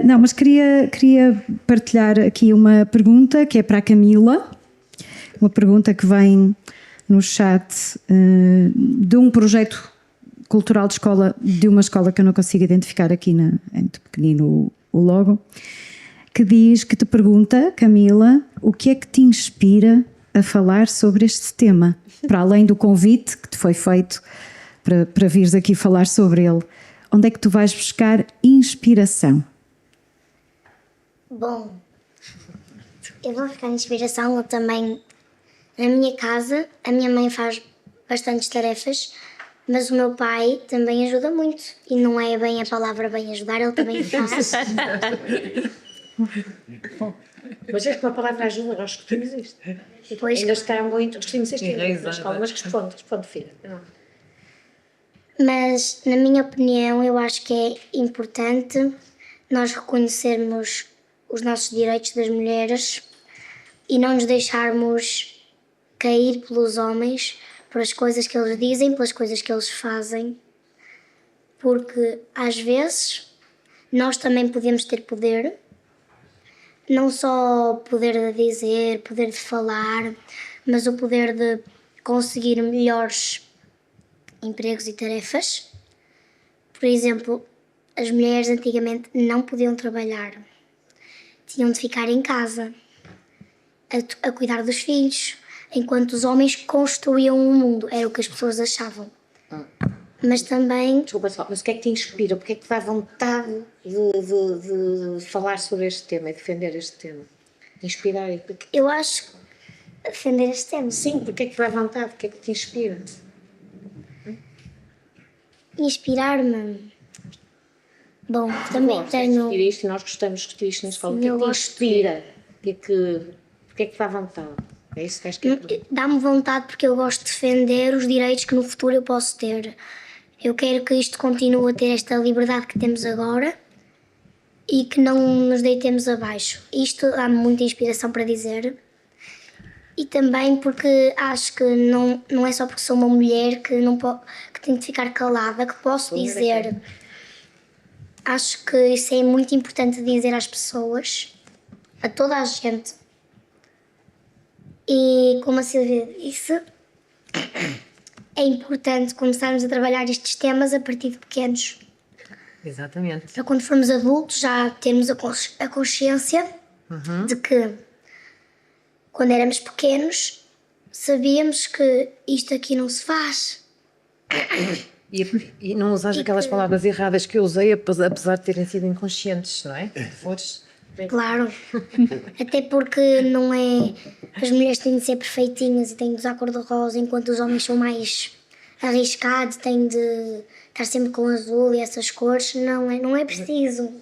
Não, mas queria partilhar aqui uma pergunta que é para a Camila, uma pergunta que vem no chat de um projeto cultural de escola, de uma escola que eu não consigo identificar aqui, é muito pequenino o logo, que te pergunta, Camila, o que é que te inspira a falar sobre este tema, para além do convite que te foi feito para vires aqui falar sobre ele. Onde é que tu vais buscar inspiração? Bom, eu vou buscar inspiração também na minha casa. A minha mãe faz bastantes tarefas, mas o meu pai também ajuda muito. E não é bem a palavra bem ajudar, ele também faz. Mas é que a palavra ajuda, nós discutimos isto. Depois, ainda está muito, discutimos isto na escola, mas responde, filha. Mas, na minha opinião, eu acho que é importante nós reconhecermos os nossos direitos das mulheres e não nos deixarmos cair pelos homens, pelas coisas que eles dizem, pelas coisas que eles fazem, porque às vezes nós também podemos ter poder, não só poder de dizer, poder de falar, mas o poder de conseguir melhores empregos e tarefas. Por exemplo, as mulheres antigamente não podiam trabalhar, tinham de ficar em casa a cuidar dos filhos, enquanto os homens construíam o mundo, era o que as pessoas achavam. Mas também... Desculpa só, mas o que é que te inspira? Porque é que te dá vontade de falar sobre este tema e defender este tema? Inspirar? Eu acho que defender este tema. Sim, porque é que te dá vontade? O que é que te inspira? Inspirar-me... Bom, também tenho... Isto, e nós gostamos de discutir isto na escola. O que é que te inspira? Porque é que te dá vontade? É isso que acho que é. Dá-me vontade porque eu gosto de defender os direitos que no futuro eu posso ter. Eu quero que isto continue a ter esta liberdade que temos agora e que não nos deitemos abaixo. Isto dá-me muita inspiração para dizer. E também porque acho que não é só porque sou uma mulher que tenho de ficar calada, que posso dizer. Acho que isso é muito importante dizer às pessoas, a toda a gente. E como a Silvia disse, é importante começarmos a trabalhar estes temas a partir de pequenos. Exatamente. Para quando formos adultos já termos a consciência de que quando éramos pequenos sabíamos que isto aqui não se faz. E não usar aquelas palavras erradas que eu usei, apesar de terem sido inconscientes, não é? Claro, até porque não é... As mulheres têm de ser perfeitinhas e têm de usar cor-de-rosa, enquanto os homens são mais arriscados, têm de estar sempre com azul e essas cores. Não é preciso.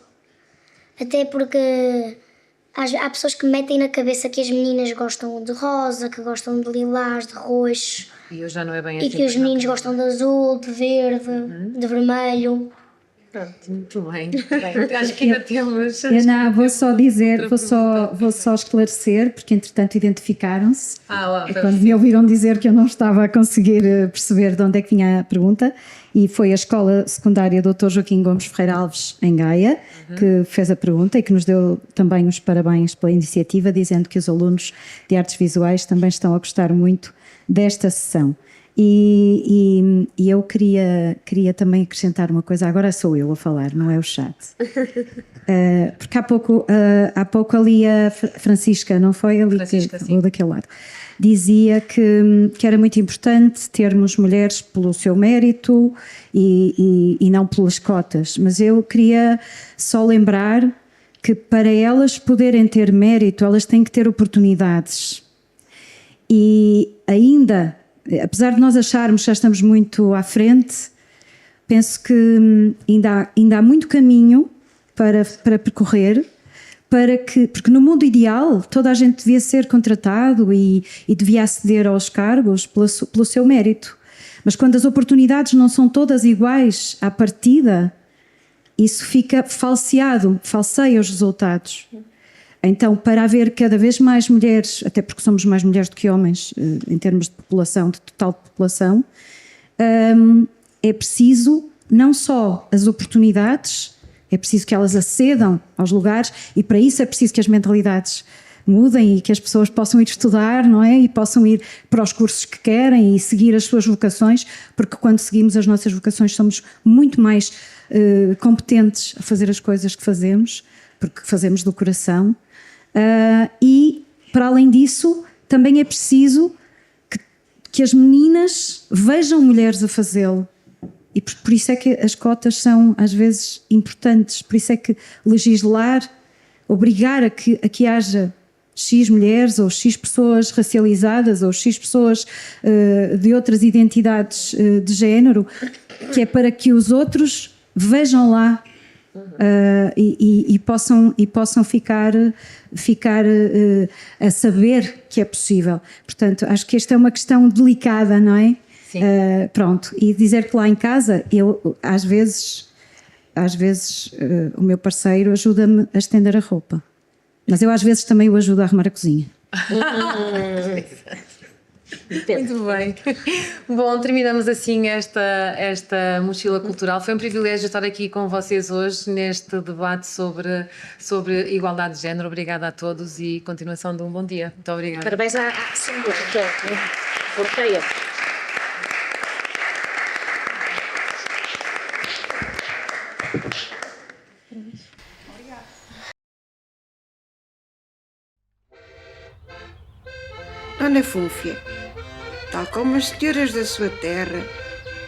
Até porque há pessoas que metem na cabeça que as meninas gostam de rosa, que gostam de lilás, de roxo. E eu já não é bem assim. E que os meninos gostam de azul, de verde, de vermelho. Muito bem. Acho que ainda temos. Ana, vou só dizer, vou só esclarecer, porque entretanto identificaram-se. Quando me ouviram dizer que eu não estava a conseguir perceber de onde é que vinha a pergunta, e foi a Escola Secundária Dr. Joaquim Gomes Ferreira Alves, em Gaia, que fez a pergunta e que nos deu também os parabéns pela iniciativa, dizendo que os alunos de artes visuais também estão a gostar muito desta sessão. E eu queria também acrescentar uma coisa, agora sou eu a falar, não é o chat. Porque há pouco ali a Francisca, não foi? Ali Francisca, sim. Daquele lado. Dizia que era muito importante termos mulheres pelo seu mérito e não pelas cotas, mas eu queria só lembrar que para elas poderem ter mérito, elas têm que ter oportunidades. E ainda... Apesar de nós acharmos que já estamos muito à frente, penso que ainda há muito caminho para percorrer, porque no mundo ideal toda a gente devia ser contratado e devia aceder aos cargos pelo seu mérito. Mas quando as oportunidades não são todas iguais à partida, isso fica falseia os resultados. Então, para haver cada vez mais mulheres, até porque somos mais mulheres do que homens, em termos de população, de total população, é preciso não só as oportunidades, é preciso que elas acedam aos lugares e para isso é preciso que as mentalidades mudem e que as pessoas possam ir estudar, não é? E possam ir para os cursos que querem e seguir as suas vocações, porque quando seguimos as nossas vocações somos muito mais competentes a fazer as coisas que fazemos, porque fazemos do coração. E, para além disso, também é preciso que as meninas vejam mulheres a fazê-lo. E por isso é que as cotas são, às vezes, importantes. Por isso é que legislar, obrigar a que haja X mulheres ou X pessoas racializadas ou X pessoas de outras identidades de género, que é para que os outros vejam lá e possam ficar a saber que é possível. Portanto, acho que esta é uma questão delicada, não é? Sim. Pronto, e dizer que lá em casa, eu às vezes o meu parceiro ajuda-me a estender a roupa. Mas eu às vezes também o ajudo a arrumar a cozinha. Muito bem. Bom, terminamos assim esta mochila cultural. Foi um privilégio estar aqui com vocês hoje neste debate sobre igualdade de género. Obrigada a todos e continuação de um bom dia. Muito obrigada. Parabéns à Assembleia. Porteia. Dona Fúnfia, tal como as senhoras da sua terra,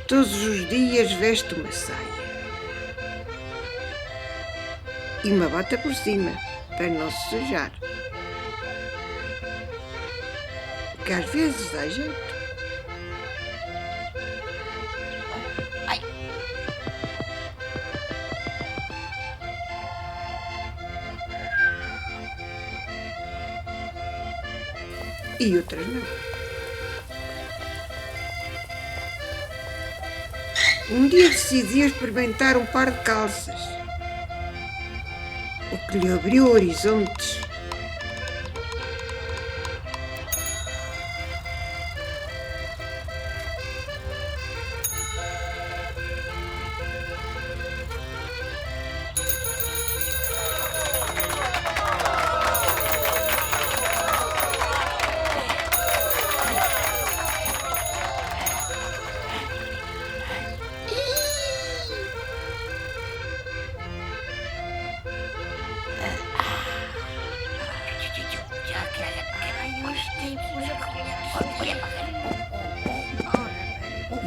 todos os dias veste uma saia e uma bota por cima, para não se sujar, que às vezes dá jeito. E outras não. Um dia decidiu experimentar um par de calças, o que lhe abriu horizontes.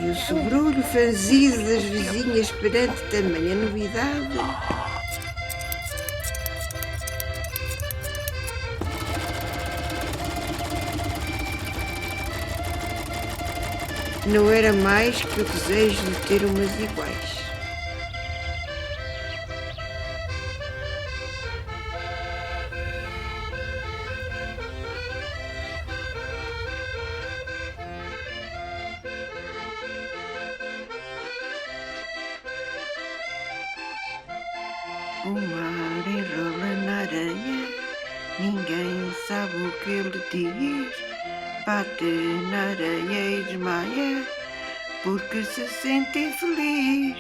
E o sobrolho franzido das vizinhas perante tamanha novidade. Não era mais que o desejo de ter umas iguais. O mar enrola na areia, ninguém sabe o que ele diz. Bate na areia e desmaia, porque se sente infeliz.